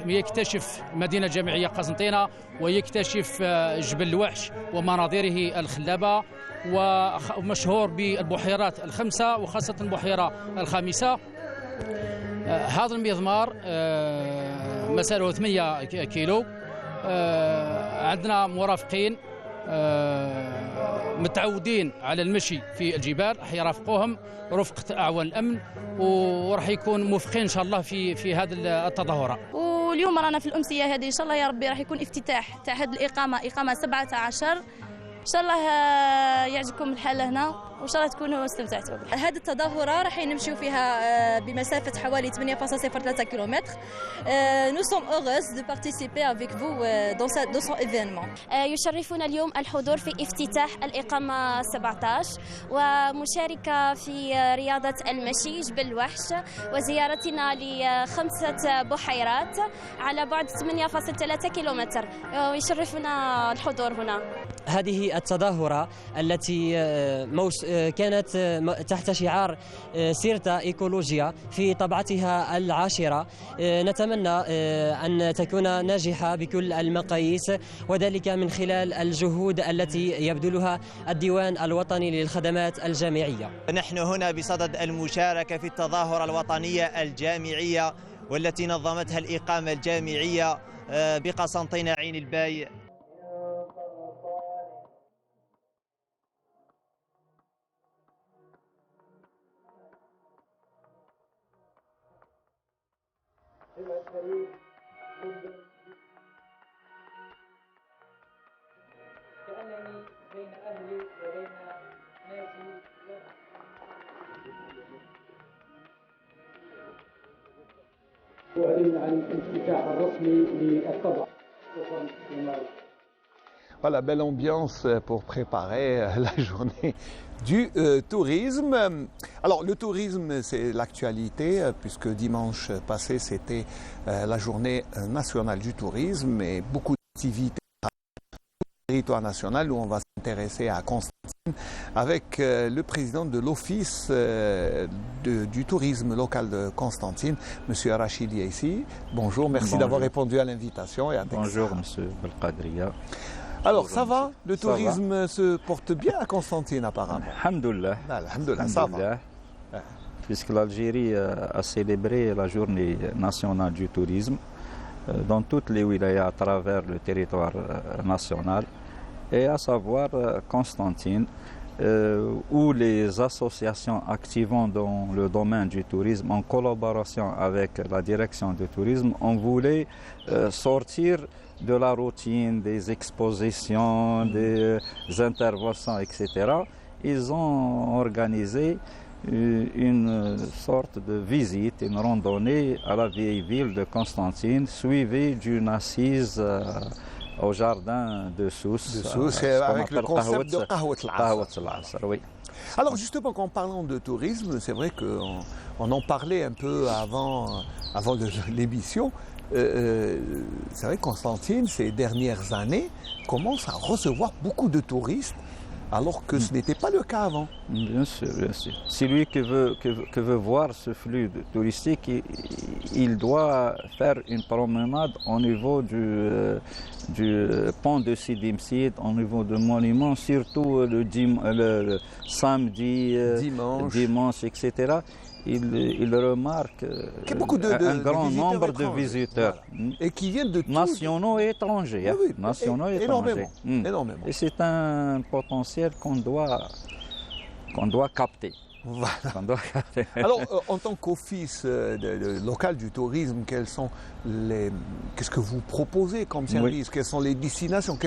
يكتشف مدينة جامعية قسنطينة ويكتشف جبل الوحش ومناظره الخلابة، ومشهور بالبحيرات الخمسة وخاصة البحيرة الخامسة. هذا المضمار مساره 8 كيلو. عندنا مرافقين متعودين على المشي في الجبال، راح يرافقوهم رفقة أعوان الأمن، وراح يكون موفقين إن شاء الله في هذه التظاهرة. واليوم رانا في الأمسية هذه إن شاء الله يا ربي راح يكون افتتاح تاع هذه إقامة 17. إن شاء الله يعجبكم الحال هنا وإن شاء الله تكونوا استمتعتوا. هذه التظاهرة راح نمشيو فيها بمسافة حوالي 8.03 كيلومتر. Nous sommes heureuses de participer avec vous dans son événement. يشرفنا اليوم الحضور في افتتاح الإقامة 17 ومشاركة في رياضة المشي جبل الوحش وزيارتنا ل5 بحيرات على بعد 8.3 كيلومتر. يشرفنا الحضور هنا. هذه التظاهرة التي كانت تحت شعار سيرتا إيكولوجيا في طبعتها 10. نتمنى أن تكون ناجحة بكل المقاييس، وذلك من خلال الجهود التي يبذلها الديوان الوطني للخدمات الجامعية. نحن هنا بصدد المشاركة في التظاهرة الوطنية الجامعية والتي نظمتها الإقامة الجامعية بقسنطينة عين الباي. كأنني بين أهلي وبين ناسي. أعلن عن الافتتاح الرسمي للطبع. Voilà, belle ambiance pour préparer la journée du tourisme. Alors le tourisme, c'est l'actualité, puisque dimanche passé, c'était la journée nationale du tourisme et beaucoup d'activités sur le territoire national où on va s'intéresser à Constantine avec le président de l'Office du tourisme local de Constantine, M. Rachid Yaissi. Bonjour, merci d'avoir répondu à l'invitation. Bonjour, M. Belkadria. Alors, ça va? Le tourisme se porte bien à Constantine, apparemment. Alhamdoulilah. Alhamdoulilah, ça va. Puisque l'Algérie a célébré la journée nationale du tourisme dans toutes les wilayas à travers le territoire national, et à savoir Constantine, où les associations activant dans le domaine du tourisme, en collaboration avec la direction du tourisme, ont voulu sortir de la routine, des expositions, des interventions, etc. Ils ont organisé une sorte de visite, une randonnée à la vieille ville de Constantine, suivie d'une assise au jardin de Sousse. Avec le concept de Qahwat al-Asr. Oui. Alors justement, en parlant de tourisme, c'est vrai qu'on en parlait un peu avant l'émission. C'est vrai que Constantine, ces dernières années, commence à recevoir beaucoup de touristes, alors que ce n'était pas le cas avant. Bien sûr, bien sûr. Celui qui veut voir ce flux touristique, il doit faire une promenade au niveau du pont de Sidi Msid, au niveau du monument, surtout le samedi, dimanche, etc. Il remarque un grand nombre de visiteurs, et qui viennent de nationaux et étrangers. Oui, nationaux et énormément, étrangers. Énormément. Et c'est un potentiel qu'on doit capter. Voilà. On doit regarder. Alors, en tant qu'office local du tourisme, qu'est-ce que vous proposez comme service? Quelles sont les destinations?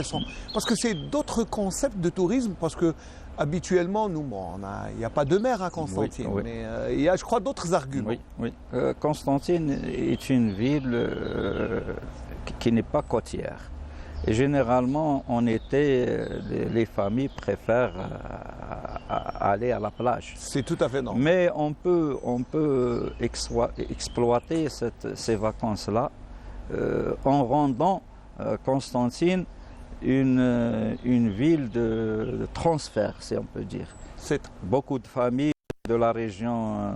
Parce que c'est d'autres concepts de tourisme, parce que habituellement, nous, il n'y a pas de mer à Constantine, mais il y a, je crois, d'autres arguments. Oui. Constantine est une ville qui n'est pas côtière. Et généralement, en été, les familles préfèrent aller à la plage. C'est tout à fait normal. Mais on peut exploiter ces vacances-là en rendant Constantine une ville de transfert, si on peut dire. Beaucoup de familles de la région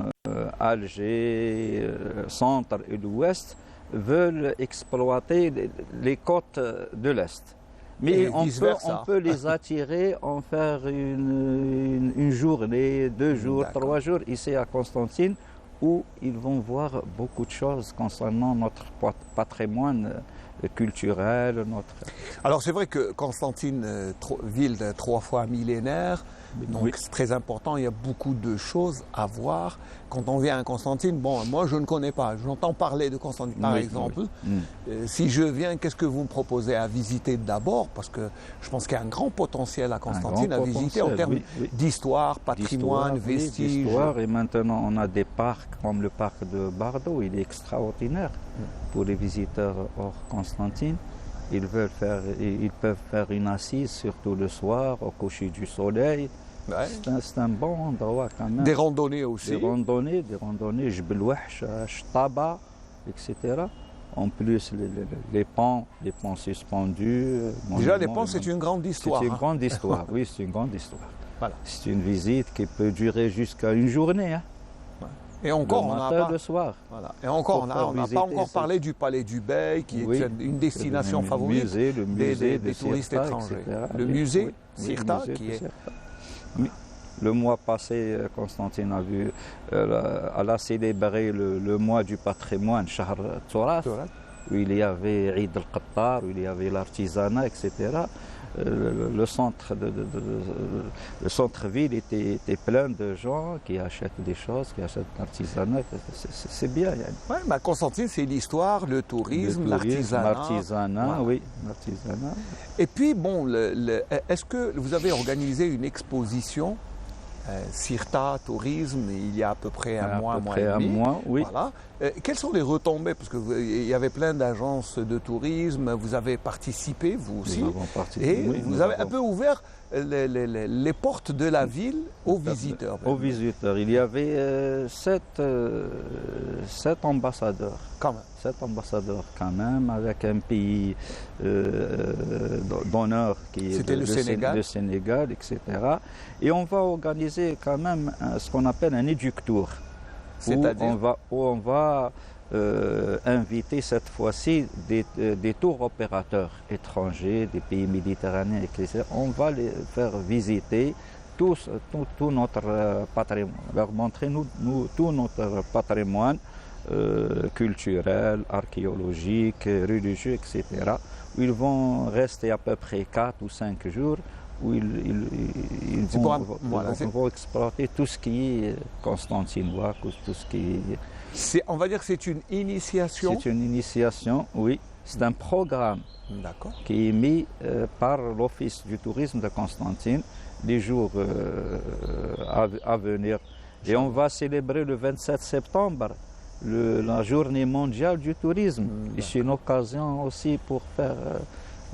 Alger, centre et de l'ouest veulent exploiter les côtes de l'Est. Mais on peut les attirer, en faire une journée, 2 jours, 3 jours ici à Constantine, où ils vont voir beaucoup de choses concernant notre patrimoine culturel. Alors c'est vrai que Constantine, ville de 3 fois millénaire, donc c'est très important, il y a beaucoup de choses à voir. Quand on vient à Constantine, moi je ne connais pas, j'entends parler de Constantine par exemple. Si je viens, qu'est-ce que vous me proposez à visiter d'abord? Parce que je pense qu'il y a un grand potentiel à Constantine à visiter en termes d'histoire, patrimoine, vestiges. Et maintenant on a des parcs comme le parc de Bardo, il est extraordinaire pour les visiteurs hors Constantine. Ils peuvent faire une assise, surtout le soir, au coucher du soleil. C'est un bon endroit quand même. Des randonnées aussi. Des randonnées, Jbel Wahsh, Shtaba, etc. En plus, les ponts suspendus. Déjà, les ponts, c'est une grande histoire. C'est une grande histoire, oui, c'est une grande histoire. Voilà. C'est une visite qui peut durer jusqu'à une journée. Et encore, le matin, le soir. Voilà. Et encore, on n'a pas encore parlé du Palais du Bey, qui est une destination favorite le musée des touristes étrangers. Etc. Le musée Sirta, Le mois passé, Constantine elle a célébré le mois du patrimoine, Shahr Tourath, où il y avait Eid al-Qattar, où il y avait l'artisanat, etc. Le centre-ville était plein de gens qui achètent des choses, qui achètent l'artisanat. C'est bien. Oui, Constantine, c'est l'histoire, le tourisme, l'artisanat. L'artisanat, oui, l'artisanat. Et puis, est-ce que vous avez organisé une exposition Sirta, tourisme, il y a à peu près un mois et demi. Oui. Voilà. Quelles sont les retombées? Parce qu'il y avait plein d'agences de tourisme, vous avez participé, vous aussi. Nous avons participé, vous avez un peu ouvert les portes de la ville aux visiteurs. Aux visiteurs. Il y avait 7 ambassadeurs. Quand même. 7 ambassadeurs quand même, avec un pays d'honneur qui est le Sénégal, etc. Et on va organiser quand même ce qu'on appelle un éductour. C'est-à-dire où on va inviter cette fois-ci des tours opérateurs étrangers, des pays méditerranéens, etc. On va les faire visiter tout notre patrimoine, leur montrer tout notre patrimoine culturel, archéologique, religieux, etc. Où ils vont rester à peu près 4 ou 5 jours, où ils vont exploiter tout ce qui est constantinois, tout ce qui est... On va dire que c'est une initiation. C'est une initiation, oui. C'est un programme qui est mis par l'Office du tourisme de Constantine les jours à venir. Et on va célébrer le 27 septembre la journée mondiale du tourisme. Et c'est une occasion aussi pour faire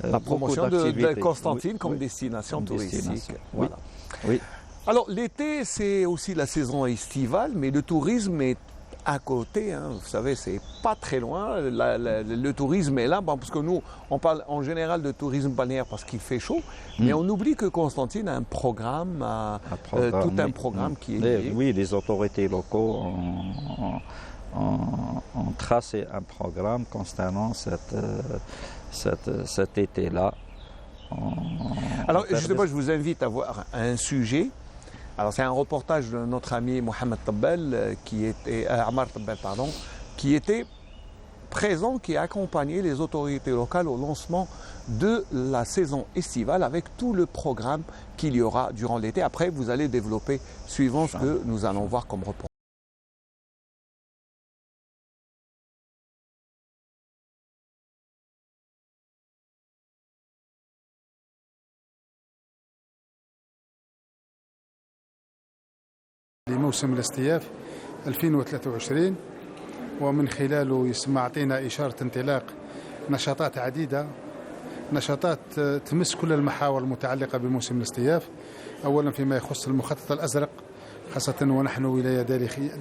la promotion de Constantine comme destination touristique. Voilà. Oui. Alors l'été, c'est aussi la saison estivale, mais le tourisme est à côté, vous savez, c'est pas très loin. Le tourisme est là, parce que nous, on parle en général de tourisme balnéaire parce qu'il fait chaud, mais on oublie que Constantine a un programme, tout un programme qui est lié. Oui, les autorités locaux ont tracé un programme concernant cet été-là. Alors justement, je vous invite à voir un sujet. Alors c'est un reportage de notre ami Mohamed Tabbel, Ammar Tabbel, qui était présent qui a accompagné les autorités locales au lancement de la saison estivale avec tout le programme qu'il y aura durant l'été. Après, vous allez développer suivant ce que nous allons voir comme report. لموسم الاستياف 2023 ومن خلاله يعطينا إشارة انطلاق نشاطات عديدة، نشاطات تمس كل المحاور المتعلقة بموسم الاستياف. أولا فيما يخص المخطط الأزرق، خاصة ونحن ولاية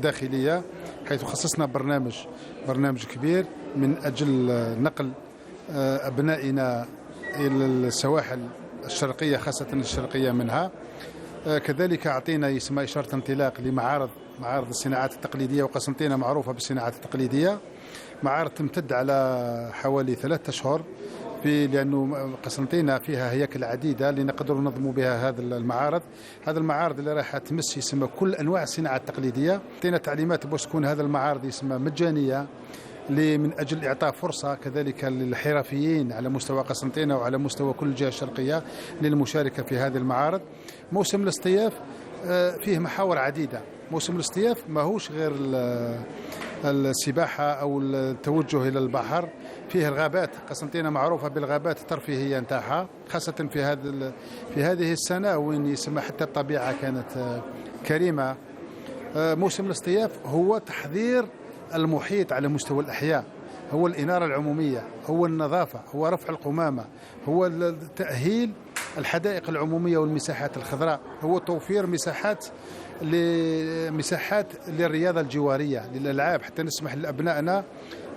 داخلية، حيث خصصنا برنامج كبير من أجل نقل أبنائنا إلى السواحل الشرقية، خاصة الشرقية منها. كذلك أعطينا يسمى إشارة انطلاق لمعارض الصناعات التقليدية، وقسنطينة معروفة بالصناعات التقليدية، معارض تمتد على حوالي 3 أشهر، لأنه قسنطينة فيها هياكل عديدة لنقدر ننظموا بها هذه المعارض. هذا المعارض اللي راح تمس يسمى كل أنواع الصناعة التقليدية. أعطينا تعليمات باش تكون هذا المعارض يسمى مجانية من أجل إعطاء فرصة كذلك للحرفيين على مستوى قسنطينة وعلى مستوى كل الجهة الشرقية للمشاركة في هذه المعارض. موسم الاصطياف فيه محاور عديدة. موسم الاصطياف ماهوش غير السباحة أو التوجه إلى البحر، فيه الغابات. قسنطينة معروفة بالغابات الترفيهية نتاعها، خاصة في هذه السنة وين يسمى حتى الطبيعة كانت كريمة. موسم الاصطياف هو تحضير المحيط على مستوى الأحياء، هو الإنارة العمومية، هو النظافة، هو رفع القمامة، هو تأهيل الحدائق العمومية والمساحات الخضراء، هو توفير مساحات للرياضة الجوارية، للألعاب، حتى نسمح لأبنائنا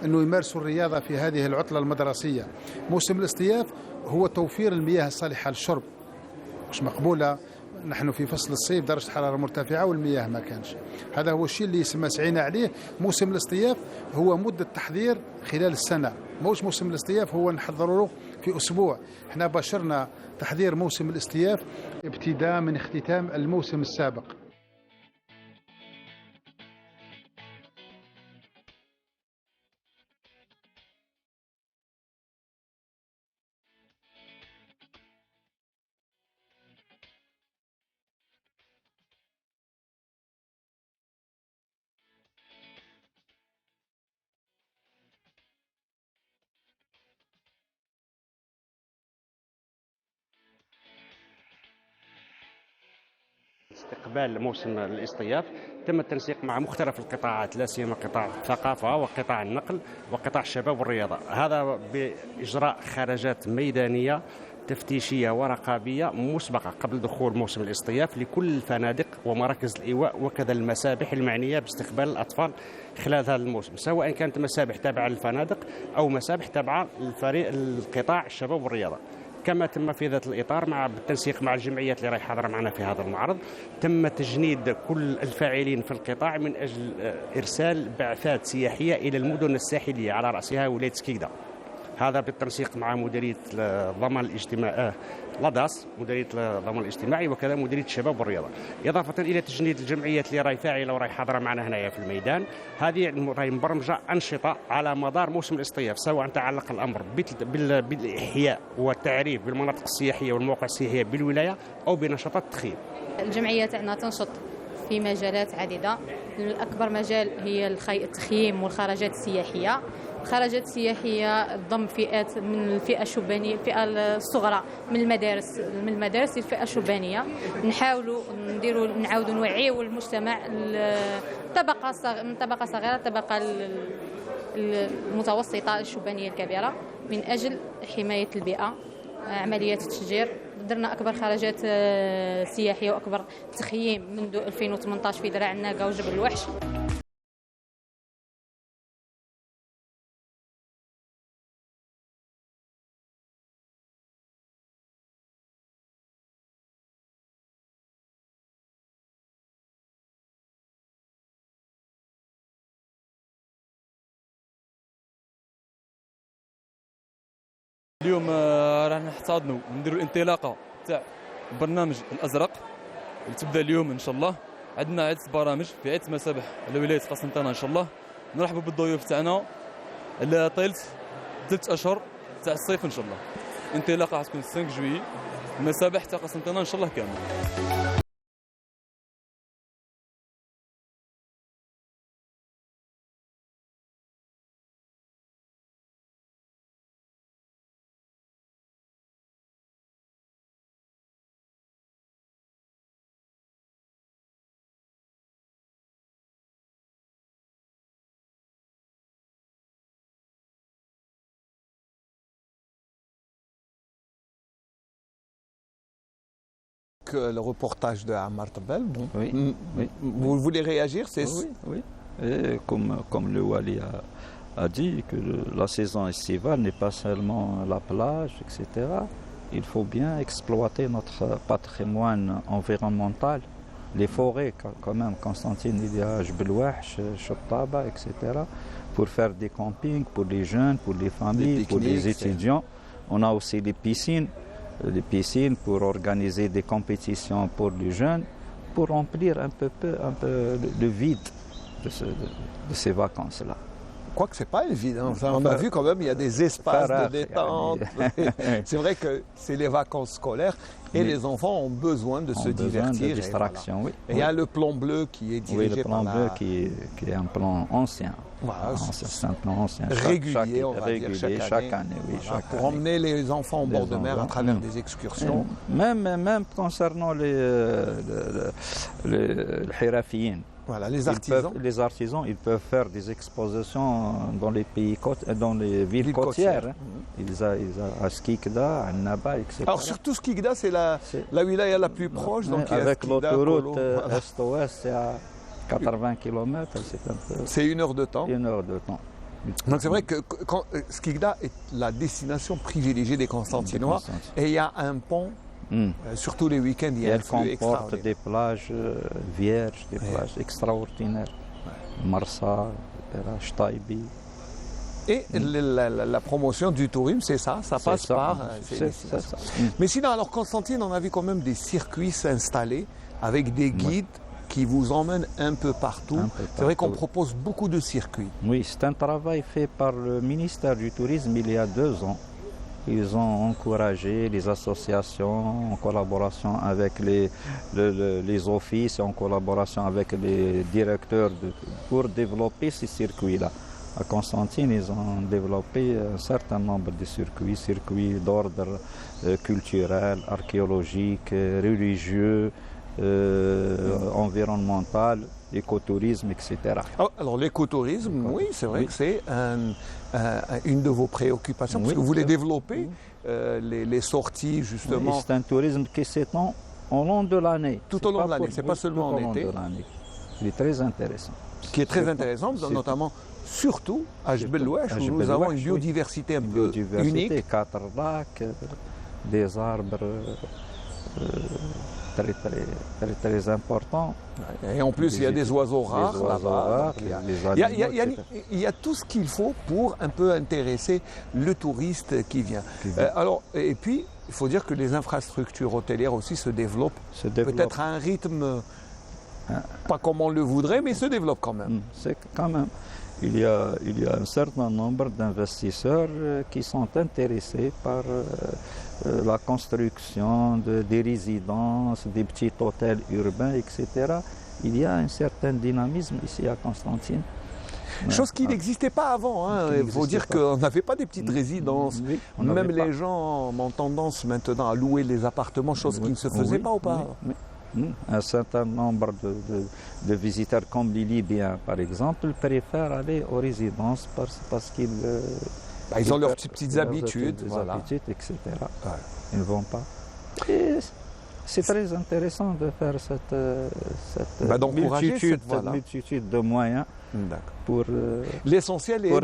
أنه يمارسوا الرياضة في هذه العطلة المدرسية. موسم الاصطياف هو توفير المياه الصالحة للشرب، مش مقبولة نحن في فصل الصيف درجة الحرارة مرتفعة والمياه ما كانش. هذا هو الشيء اللي يسمى سعينا عليه. موسم الاصطياف هو مدة تحضير خلال السنة، موش موسم الاصطياف هو نحضره في أسبوع. احنا باشرنا تحضير موسم الاصطياف ابتداء من اختتام الموسم السابق. استقبال موسم الاصطياف تم التنسيق مع مختلف القطاعات، لا سيما قطاع الثقافة وقطاع النقل وقطاع الشباب والرياضة، هذا بإجراء خرجات ميدانية تفتيشية ورقابية مسبقة قبل دخول موسم الاصطياف لكل الفنادق ومراكز الإيواء وكذا المسابح المعنية باستقبال الأطفال خلال هذا الموسم، سواء كانت مسابح تابعة للفنادق أو مسابح تابعة للفريق القطاع الشباب والرياضة. كما تم في ذات الإطار بالتنسيق مع الجمعيات اللي راهي حاضرة معنا في هذا المعرض، تم تجنيد كل الفاعلين في القطاع من أجل إرسال بعثات سياحية إلى المدن الساحلية على رأسها ولاية سكيدا. هذا بالتنسيق مع مديرية الضمان الاجتماعي لاداس، مديرية الضمان الاجتماعي، وكذا مديرية الشباب والرياضة، إضافة إلى تجنيد الجمعيات اللي راهي فاعلة وراهي حاضرة معنا هنايا في الميدان. هذه راهي مبرمجة أنشطة على مدار موسم الاصطياف، سواء تعلق الأمر بالإحياء والتعريف بالمناطق السياحية والمواقع السياحية بالولاية أو بنشاطات التخييم. الجمعية تاعنا تنشط في مجالات عديدة. الأكبر مجال هي التخييم والخرجات السياحية. الخرجات السياحية تضم فئات من الفئة الشبانية، الفئة الصغرى من المدارس للفئة الشبانية. نحاولوا نعاودوا نوعيوا المجتمع من طبقة صغيرة طبقة المتوسطة الشبانية الكبيرة من أجل حماية البيئة، عمليات التشجير. درنا أكبر خرجات سياحية وأكبر تخييم منذ 2018 في ذراع الناقة وجبل الوحش. اليوم راح نحتضنوا نديروا الانطلاقه تاع البرنامج الازرق اللي تبدا اليوم ان شاء الله. عندنا عده برامج في عده مسابح على ولايه قسنطينه ان شاء الله. نرحبوا بالضيوف تاعنا على طيلت 3 اشهر تاع الصيف ان شاء الله. انطلاقه غتكون 5 جويي، المسافه حتى قسنطينه ان شاء الله كامل. Le reportage de Ammar Tabel. Bon. Oui, oui. Vous voulez réagir? Oui. Et comme le Wali a dit, que la saison estivale n'est pas seulement la plage, etc. Il faut bien exploiter notre patrimoine environnemental, les forêts quand même. Constantine, il y a Jbel Wahsh, Chottaba, etc. Pour faire des campings pour les jeunes, pour les familles, pour les étudiants. On a aussi les piscines pour organiser des compétitions pour les jeunes, pour remplir un peu le vide de ces vacances-là. Quoique ce n'est pas le vide, hein. On a vu quand même, il y a des espaces de détente. C'est vrai que c'est les vacances scolaires et les enfants ont besoin de se divertir. De distraction, oui. Et il y a le plan bleu qui est dirigé par le plan bleu qui est un plan ancien. Voilà, c'est un plan ancien. Régulier, on va dire, chaque année. Oui, pour emmener les enfants au bord de mer à travers des excursions. Même concernant les hirafiyyin. Voilà, les artisans. Les artisans, ils peuvent faire des expositions dans les villes côtières. Ils ont à Skikda, à Naba, etc. Alors surtout Skikda, c'est la wilaya la plus proche. Donc avec l'autoroute est-ouest, c'est à 80 km. C'est 1 heure de temps. 1 heure de temps. Donc c'est vrai que Skikda est la destination privilégiée des Constantinois. Et il y a un pont. Surtout les week-ends, il y a un flux comporte des plages vierges, des plages extraordinaires. Marsa, Shtaibi. Et la promotion du tourisme, c'est ça, ça passe par ces destinations. Mais sinon, alors Constantine, on a vu quand même des circuits s'installer avec des guides qui vous emmènent un peu partout. C'est vrai qu'on propose beaucoup de circuits. Oui, c'est un travail fait par le ministère du Tourisme il y a 2 ans. Ils ont encouragé les associations en collaboration avec les offices, en collaboration avec les directeurs pour développer ces circuits-là. À Constantine, ils ont développé un certain nombre de circuits d'ordre culturel, archéologique, religieux, environnemental, écotourisme, etc. Alors l'écotourisme, oui, c'est vrai que c'est une de vos préoccupations, parce que vous voulez développer les sorties, justement. Oui, c'est un tourisme qui s'étend au long de l'année. Tout au long de l'année, c'est pas seulement en été. Il est très intéressant. Qui est très intéressant, notamment, surtout à Jbel Wahsh, où nous avons une biodiversité un peu unique. 4 lacs, des arbres très importants. Et en plus, il y a des oiseaux rares là-bas. Il y a tout ce qu'il faut pour un peu intéresser le touriste qui vient. Et puis, il faut dire que les infrastructures hôtelières aussi se développent. Peut-être à un rythme pas comme on le voudrait, mais se développent quand même. C'est quand même. Il y a un certain nombre d'investisseurs qui sont intéressés par la construction des résidences, des petits hôtels urbains, etc. Il y a un certain dynamisme ici à Constantine. Chose qui n'existait pas avant. Il faut dire qu'on n'avait pas des petites résidences. Même les gens ont tendance maintenant à louer les appartements, chose qui ne se faisait pas auparavant. Un certain nombre de visiteurs comme les Libyens, par exemple, préfèrent aller aux résidences parce qu'ils ils ont leurs petites habitudes, etc. Ils ne vont pas. Et c'est très intéressant de faire cette multitude de moyens pour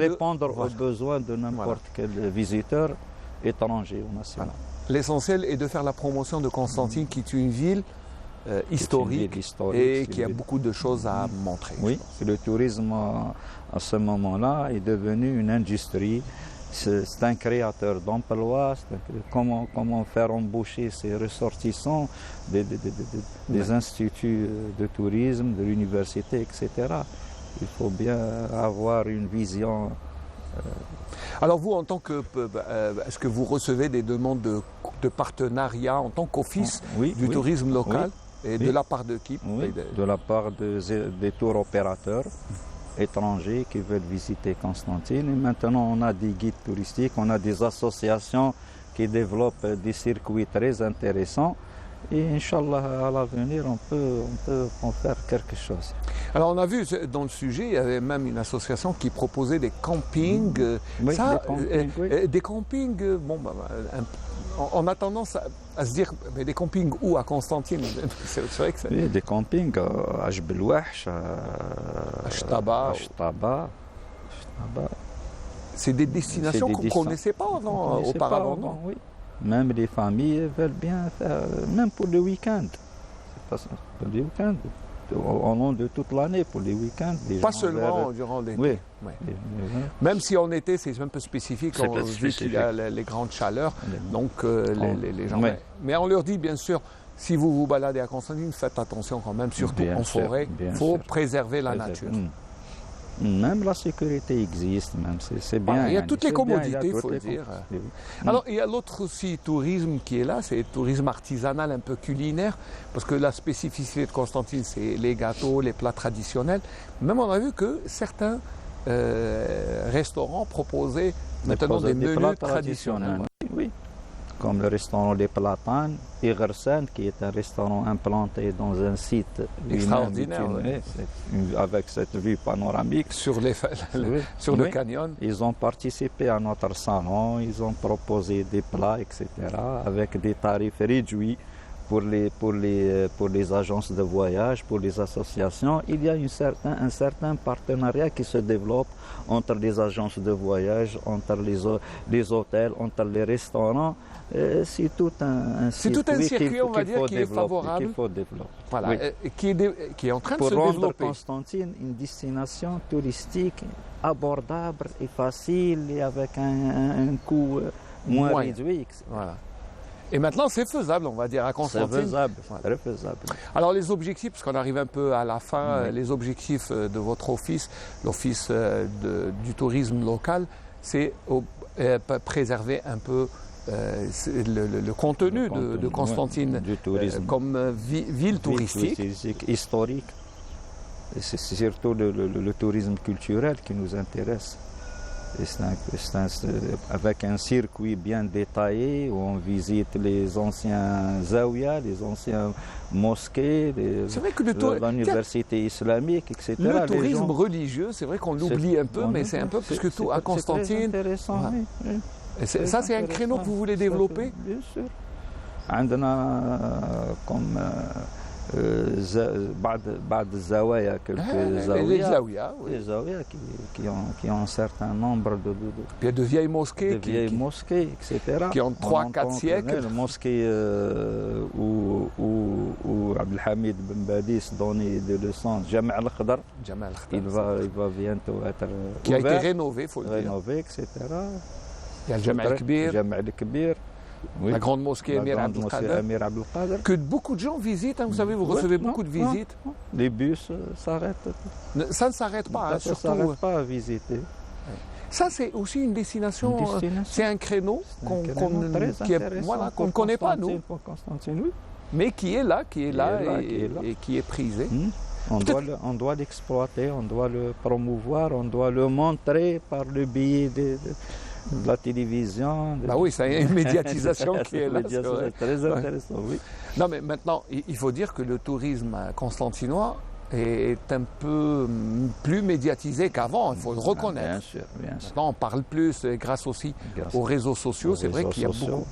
répondre aux besoins de n'importe quel visiteur étranger ou national. L'essentiel est de faire la promotion de Constantine, qui est une ville historique et qui a beaucoup de choses à montrer. Oui, le tourisme à ce moment-là est devenu une industrie. C'est un créateur d'emplois. Comment faire embaucher ces ressortissants des instituts de tourisme, de l'université, etc. Il faut bien avoir une vision Alors vous, en tant que, est-ce que vous recevez des demandes de partenariat en tant qu'office du tourisme local et de la part de qui? De la part des tours opérateurs étrangers qui veulent visiter Constantine. Et maintenant, on a des guides touristiques, on a des associations qui développent des circuits très intéressants. Et Inch'Allah, à l'avenir, on peut en faire quelque chose. Alors, on a vu dans le sujet, il y avait même une association qui proposait des campings. Des campings, bon, on a tendance à se dire, mais des campings où à Constantine? C'est vrai que c'est... Oui, des campings à Jbelouach, à Shtaba. C'est des destinations qu'on ne connaissait pas auparavant, non? Oui. Même les familles veulent bien faire, même pour le week-end. Pour le week-end, au long de toute l'année, pour les week-ends. Pas seulement durant l'été. Oui. Même si en été, c'est un peu spécifique, vu qu'il y a les grandes chaleurs. Donc, les gens. Mais on leur dit, bien sûr, si vous vous baladez à Constantine, faites attention quand même, surtout en forêt. Il faut préserver la nature. Même la sécurité existe, même c'est bien. Il y a toutes les commodités, il faut le dire. Alors, il y a l'autre aussi tourisme qui est là, c'est le tourisme artisanal un peu culinaire, parce que la spécificité de Constantine, c'est les gâteaux, les plats traditionnels. Même on a vu que certains restaurants proposaient maintenant des menus traditionnels. Oui. Comme le restaurant Les Platanes, Igersen, qui est un restaurant implanté dans un site extraordinaire, avec cette vue panoramique sur le canyon. Ils ont participé à notre salon, ils ont proposé des plats, etc., avec des tarifs réduits pour les agences de voyage, pour les associations. Il y a un certain partenariat qui se développe entre les agences de voyage, entre les hôtels, entre les restaurants. C'est tout un circuit, on va dire, qui est favorable. Qu'il faut développer. Voilà, qui est en train de se développer. développer. Pour rendre Constantine une destination touristique abordable et facile et avec un coût moins réduit. Voilà. Et maintenant, c'est faisable, on va dire, à Constantine. C'est faisable, très faisable. Alors, les objectifs, parce qu'on arrive un peu à la fin, les objectifs de votre office, l'office du tourisme local, c'est préserver un peu le contenu de Constantine du tourisme. Comme ville touristique. Historique. Et c'est surtout le tourisme culturel qui nous intéresse. Avec un circuit bien détaillé où on visite les anciens zawiyas, les anciens mosquées, l'université islamique, etc. Le tourisme religieux, c'est vrai qu'on l'oublie un peu, mais c'est un peu plus que tout à Constantine. C'est intéressant, oui. Ça, c'est un créneau que vous voulez développer? Bien sûr. Comme بعد الزوايا les zawiyas qui ont un certain nombre de vieilles mosquées, etc. qui ont 3-4 siècles. La mosquée où Abdelhamid Ben Badis donnait des leçons, Jama' al-Khadar, il va bientôt être qui a été rénové, il faut le dire. etc. Il y a le Jama' al-Kbir. Oui. La grande mosquée Amir Abdelkader, que beaucoup de gens visitent, hein, vous savez, vous recevez beaucoup de visites. Les bus s'arrêtent. Ça ne s'arrête pas, ça ne s'arrête pas à visiter. Ça, c'est aussi une destination, c'est un créneau qu'on ne connaît pas, nous, mais qui est là et qui est prisé. On doit l'exploiter, on doit le promouvoir, on doit le montrer par le biais de la télévision. Oui, c'est une médiatisation qui est là. C'est très intéressant, oui. Non, mais maintenant, il faut dire que le tourisme constantinois est un peu plus médiatisé qu'avant, il faut le reconnaître. Bien sûr. Maintenant, on parle plus grâce aussi aux réseaux sociaux. C'est vrai qu'il y a beaucoup.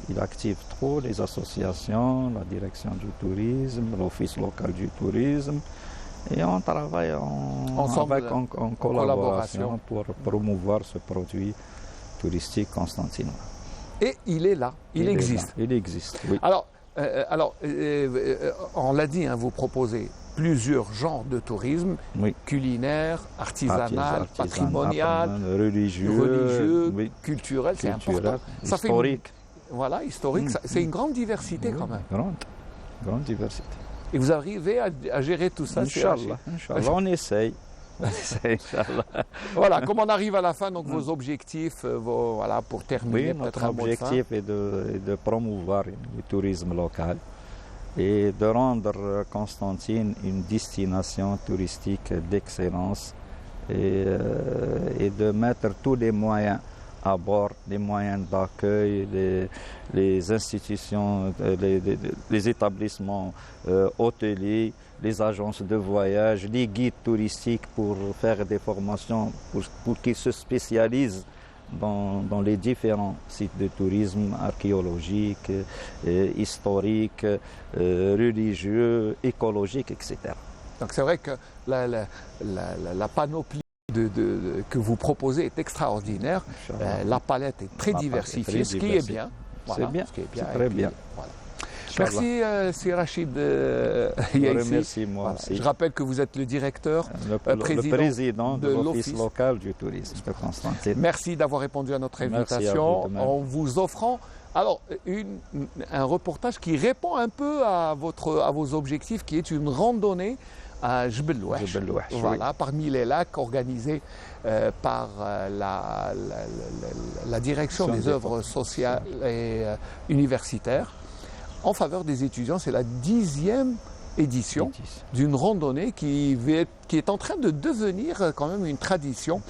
Il active trop les associations, la direction du tourisme, l'office local du tourisme. Et on travaille en collaboration pour promouvoir ce produit touristique constantinois. Et il est là, il existe. Il existe, oui. Alors on l'a dit, hein, vous proposez plusieurs genres de tourisme, culinaire, artisanal, patrimonial, religieux, culturel, c'est important. Historique. Voilà, historique, c'est une grande diversité quand même. Grande diversité. Et vous arrivez à gérer tout ça? Inch'Allah, on essaye. Voilà, comme on arrive à la fin, donc vos objectifs, voilà, pour terminer, Oui, peut-être notre un mot de fin. objectif est de promouvoir le tourisme local et de rendre Constantine une destination touristique d'excellence et de mettre tous les moyens à bord, les moyens d'accueil, les institutions, les établissements hôteliers, les agences de voyage, les guides touristiques pour faire des formations, pour qu'ils se spécialisent dans les différents sites de tourisme archéologiques, historiques, religieux, écologiques, etc. Donc c'est vrai que la panoplie que vous proposez est extraordinaire. La palette est très diversifiée, ce qui est bien. Voilà, c'est bien, c'est très bien. Voilà. Merci, c'est Rachid Yaissi. Moi aussi. Je rappelle que vous êtes le directeur, le président de l'Office local du tourisme de Constantine. Merci d'avoir répondu à notre invitation en vous offrant alors un reportage qui répond un peu à vos objectifs, qui est une randonnée à Jebel Louhach, voilà, parmi les lacs organisés par la direction des œuvres sociales et universitaires en faveur des étudiants. C'est la 10e édition d'une randonnée qui est en train de devenir quand même une tradition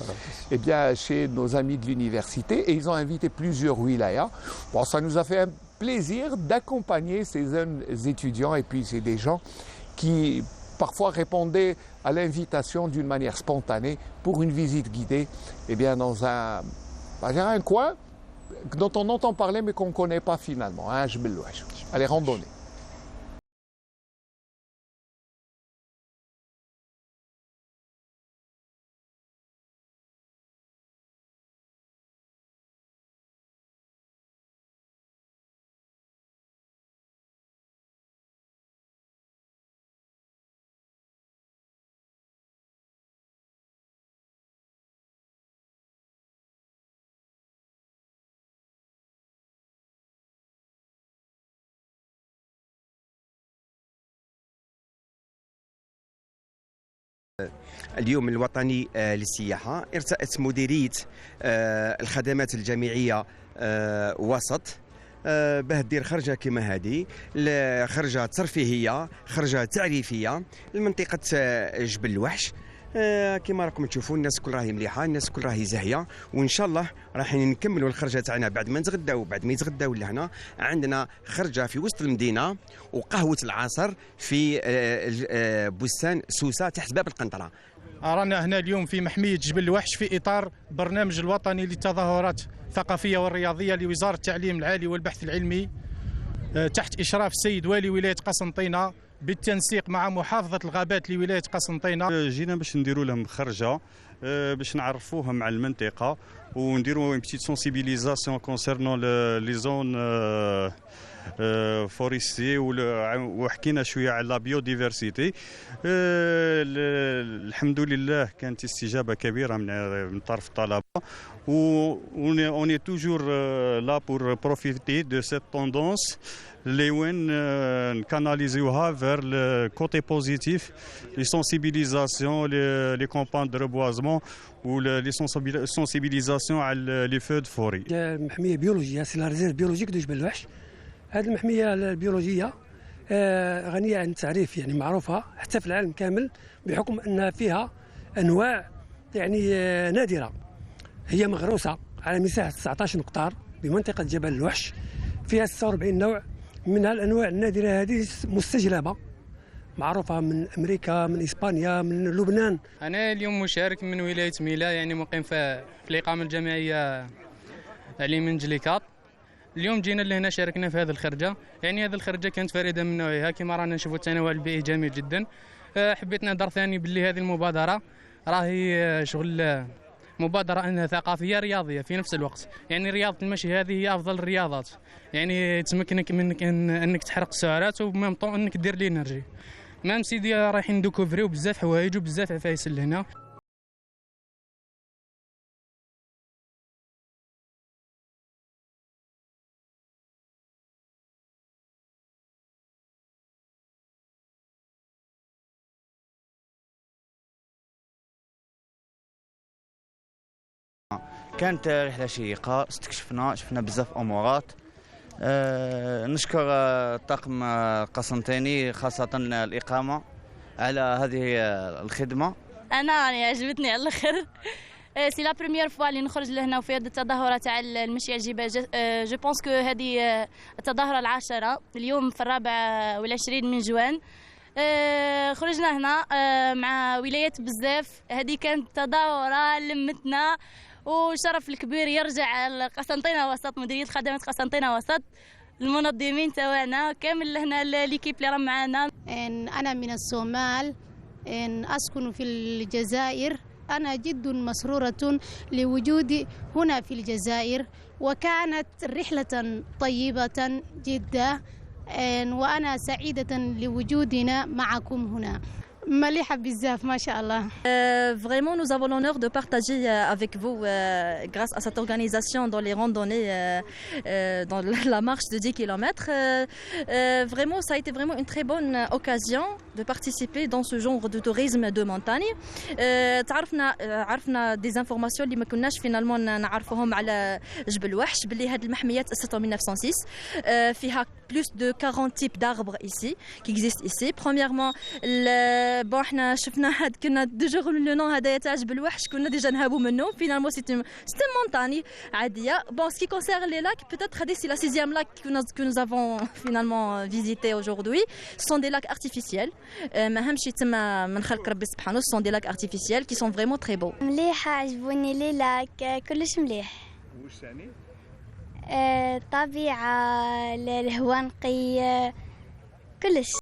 chez nos amis de l'université, et ils ont invité plusieurs wilayas. Bon, ça nous a fait un plaisir d'accompagner ces jeunes étudiants, et puis c'est des gens qui parfois répondaient à l'invitation d'une manière spontanée pour une visite guidée dans un coin dont on entend parler mais qu'on ne connaît pas finalement, Jebel Louhach. Allez, randonnée. اليوم الوطني للسياحة ارتأت مديرية الخدمات الجامعية وسط باه دير خرجة كما هذه، خرجة ترفيهية، خرجة تعريفية لمنطقة جبل الوحش. كما راكم تشوفوا الناس كل راهي مليحه، الناس كل راهي زاهيه، وان شاء الله راح نكملوا الخرجه تاعنا بعد ما نتغداو. بعد ما يتغداو لهنا عندنا خرجه في وسط المدينه وقهوه العصر في بستان سوسه تحت باب القنطره. رانا هنا اليوم في محميه جبل الوحش في اطار برنامج الوطني للتظاهرات الثقافيه والرياضيه لوزاره التعليم العالي والبحث العلمي تحت اشراف السيد والي ولايه قسنطينه بالتنسيق مع محافظة الغابات لولاية قسنطينة. جينا باش نديروا لهم خرجة باش نعرفوهم على المنطقة ونديروا une petite sensibilisation concernant les zones forestiers وحكينا شوية على البيوديفرسيتي. الحمد لله كانت استجابة كبيرة من طرف الطلبة on est toujours là pour profiter de cette tendance les وين نكاناليزيوها vers le côté positif, les sensibilisations, les campagnes de reboisement ou les sensibilisations على les feux de forêt. محمية بيولوجية سي لا ريزيرف بيولوجيك دو جبل الوحش. هذه المحمية البيولوجية غنية عن التعريف، يعني معروفة حتى في العالم كامل بحكم أنها فيها أنواع يعني نادرة. هي مغروسة على مساحة 19 نقطار بمنطقة جبل الوحش، فيها 46 نوع منها الأنواع النادرة هذه مستجلبة معروفة من أمريكا، من إسبانيا، من لبنان. أنا اليوم مشارك من ولاية ميلا، يعني مقيم في الإقامة الجامعية علي من جليكاط. اليوم جينا لهنا شاركنا في هذه الخرجة، يعني هذه الخرجة كانت فريدة من نوعها كما رانا نشوفوا التنوع البيئي جميل جدا. حبيت نهضر ثاني باللي هذه المبادرة راهي شغل مبادرة أنها ثقافية رياضية في نفس الوقت، يعني رياضة المشي هذه هي أفضل الرياضات، يعني تمكنك من أنك تحرق السعرات وميم طون أنك دير لينرجي. مام سيدي رايحين ندوكوفريو بزاف حوايج وبزاف عفايس لهنا. كانت رحلة شيقة، شفنا بزاف أمورات. نشكر الطاقم القسنطيني خاصة الإقامة على هذه الخدمة. أنا عجبتني على الآخر. سي لا بروميير فوا اللي نخرج لهنا وفي هذه التظاهرة تاع المشي على الجبال. جو بونس كو هذه التظاهرة العاشرة اليوم في 24 من جوان. خرجنا هنا مع ولايات بزاف. هذه كانت تظاهرة لمتنا، وشرف الكبير يرجع لقسنطينة وسط، مديرية خدمات قسنطينة وسط، المنظمين تاعنا كامل هنا ليكيب اللي راه معنا. أنا من الصومال، أسكن في الجزائر. أنا جد مسرورة لوجودي هنا في الجزائر، وكانت رحلة طيبة جدا، وأنا سعيدة لوجودنا معكم هنا. مليحة بزاف ما شاء الله. Vraiment, nous avons l'honneur de partager avec vous, grâce à cette organisation, dans les randonnées, dans la marche de 10 km. Vraiment, ça a été vraiment une très bonne occasion de participer dans ce genre de tourisme de montagne. عرفنا des informations اللي ما كناش finalement نعرفوهم على جبل وحش، باللي هذه المحميات أسست en 1906. فيها plus de 40 types d'arbres ici qui existent ici. Premièrement, bon احنا شفنا كنا ديجا لو نون هذايا تاع جبل الوحش كنا ديجا نهابوا منه. Finalement c'est une montagne عادية. Bon, ce qui concerne les lacs, peut-être c'est la 6e lac que nous avons finalement visité aujourd'hui. Ce sont des lacs artificiels. ما همش تما من خلق ربي سبحانه. Ce sont des lacs artificiels qui sont vraiment très beaux. مليحة، عجبوني لي لاك كلش مليح. وش ثاني؟ طبيعة، الهواء نقي، كلش.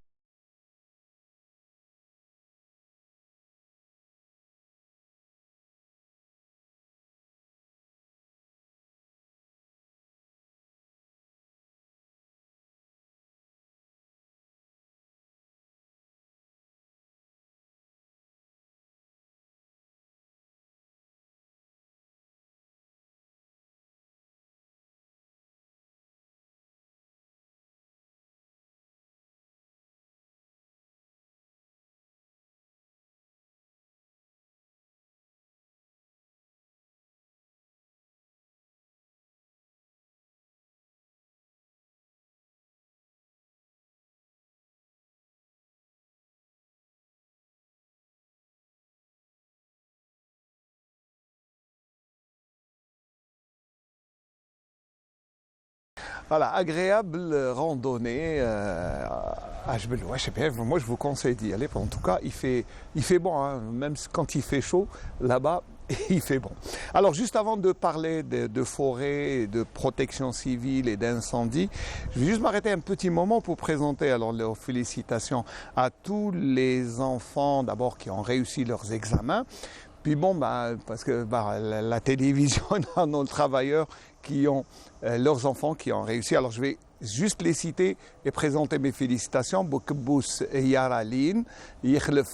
Voilà, agréable randonnée à Jebel Ouache. Moi, je vous conseille d'y aller. En tout cas, il fait bon, hein. Même quand il fait chaud, là-bas, il fait bon. Alors, juste avant de parler de forêt, de protection civile et d'incendie, je vais juste m'arrêter un petit moment pour présenter alors les félicitations à tous les enfants d'abord qui ont réussi leurs examens. Puis bon, parce que la télévision a nos travailleurs qui ont leurs enfants qui ont réussi. Alors je vais juste les citer et présenter mes félicitations. Boukbous Yaralin, Yekhlef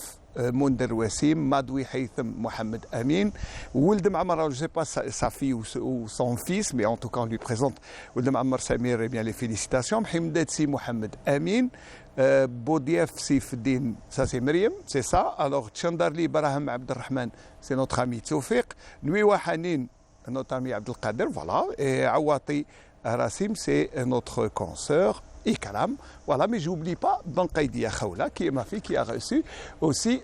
Mounder Wassim, Madoui Haytham Mohamed Amin, Wildem Ammar, je ne sais pas sa fille ou son fils, mais en tout cas on lui présente Wildem Ammar Samir, eh bien les félicitations. Himdetsi Mohamed Amin, Bodief Sifdin, ça c'est Myriam, c'est ça. Alors Tchandarli Baraham Abdelrahman, c'est notre ami Tsofiq. Nuiwa Hanin, notre ami Abdelkader, voilà. Et Awati Rassim, c'est notre consoeur. Et Kalam, voilà, mais j'oublie pas Banqaïdia Khawla, qui est ma fille, qui a reçu aussi,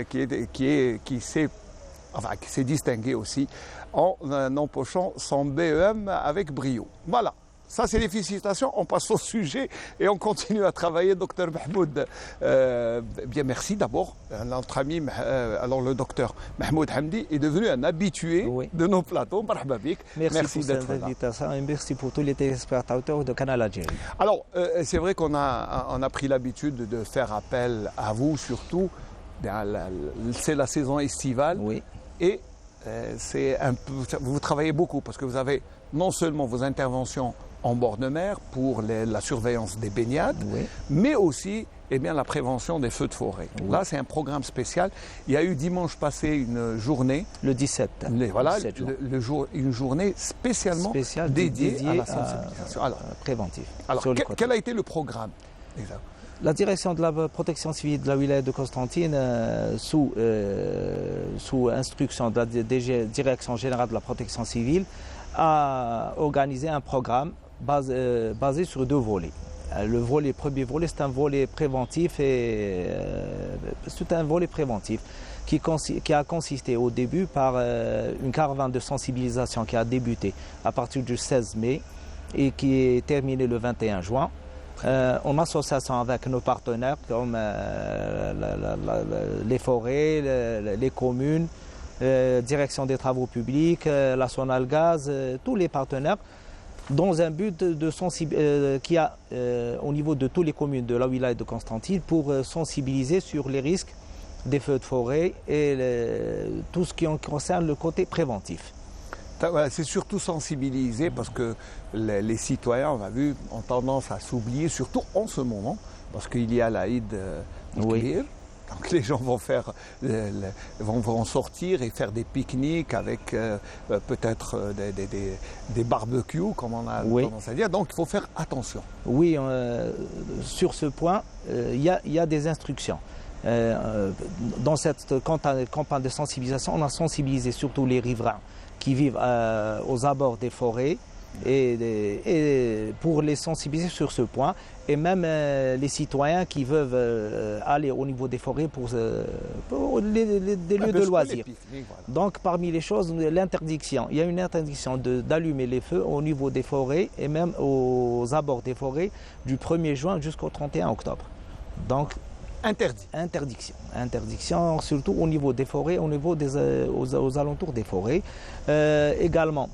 qui s'est distinguée aussi en empochant son BEM avec brio. Voilà. Ça, c'est les félicitations. On passe au sujet et on continue à travailler. Docteur Mahmoud, bien merci d'abord. Notre ami, alors le docteur Mahmoud Hamdi est devenu un habitué de nos plateaux. Merci pour cette invitation et merci pour tous les téléspectateurs de Canal Algérie. Alors, c'est vrai qu'on a pris l'habitude de faire appel à vous, surtout. C'est la saison estivale. Oui. Et vous travaillez beaucoup parce que vous avez non seulement vos interventions en bord de mer pour la surveillance des baignades, mais aussi la prévention des feux de forêt. Oui. Là, c'est un programme spécial. Il y a eu dimanche passé une journée. Le 17. Une journée spécialement dédiée à la sensibilisation. Préventive. Alors, quel a été le programme La direction de la protection civile de la wilaya de Constantine, sous sous instruction de la Direction générale de la protection civile, a organisé un programme basé sur 2 volets. Le premier volet, c'est un volet préventif qui a consisté au début par une caravane de sensibilisation qui a débuté à partir du 16 mai et qui est terminée le 21 juin. En association avec nos partenaires comme les forêts, les communes, Direction des travaux publics, la Sonalgaz, tous les partenaires, dans un but de qui a au niveau de toutes les communes de la wilaya de Constantine pour sensibiliser sur les risques des feux de forêt et tout ce qui concerne le côté préventif. C'est surtout sensibiliser parce que les citoyens, on a vu, ont tendance à s'oublier, surtout en ce moment, parce qu'il y a l'Aïd al-Kbir. Donc les gens vont sortir et faire des pique-niques avec peut-être des barbecues, comme on a tendance à dire. Donc il faut faire attention. Oui, sur ce point, il y a des instructions. Dans cette campagne de sensibilisation, on a sensibilisé surtout les riverains qui vivent aux abords des forêts et pour les sensibiliser sur ce point, et même les citoyens qui veulent aller au niveau des forêts pour des lieux de loisirs. Donc parmi les choses, l'interdiction. Il y a une interdiction d'allumer les feux au niveau des forêts et même aux abords des forêts du 1er juin jusqu'au 31 octobre. Donc Interdiction, surtout au niveau des forêts, au niveau aux alentours des forêts. Également,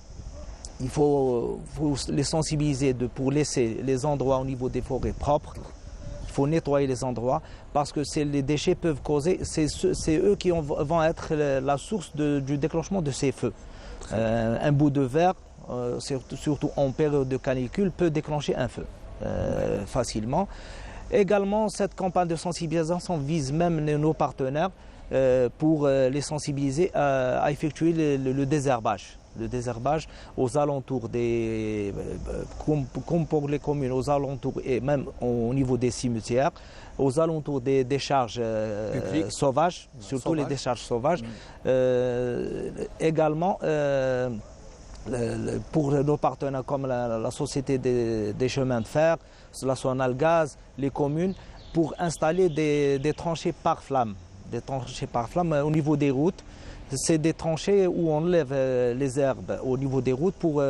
il faut les sensibiliser pour laisser les endroits au niveau des forêts propres. Il faut nettoyer les endroits parce que les déchets peuvent causer, c'est eux qui vont être la source du déclenchement de ces feux. Un bout de verre, surtout en période de canicule, peut déclencher un feu facilement. Également, cette campagne de sensibilisation vise même nos partenaires pour les sensibiliser à effectuer le désherbage. Le désherbage aux alentours comme pour les communes, aux alentours et même au niveau des cimetières, aux alentours des décharges sauvages, surtout les décharges sauvages. Également, pour nos partenaires comme la Société des chemins de fer, la Sonalgaz, les communes, pour installer des tranchées par flamme. Des tranchées par flamme au niveau des routes. C'est des tranchées où on lève les herbes au niveau des routes pour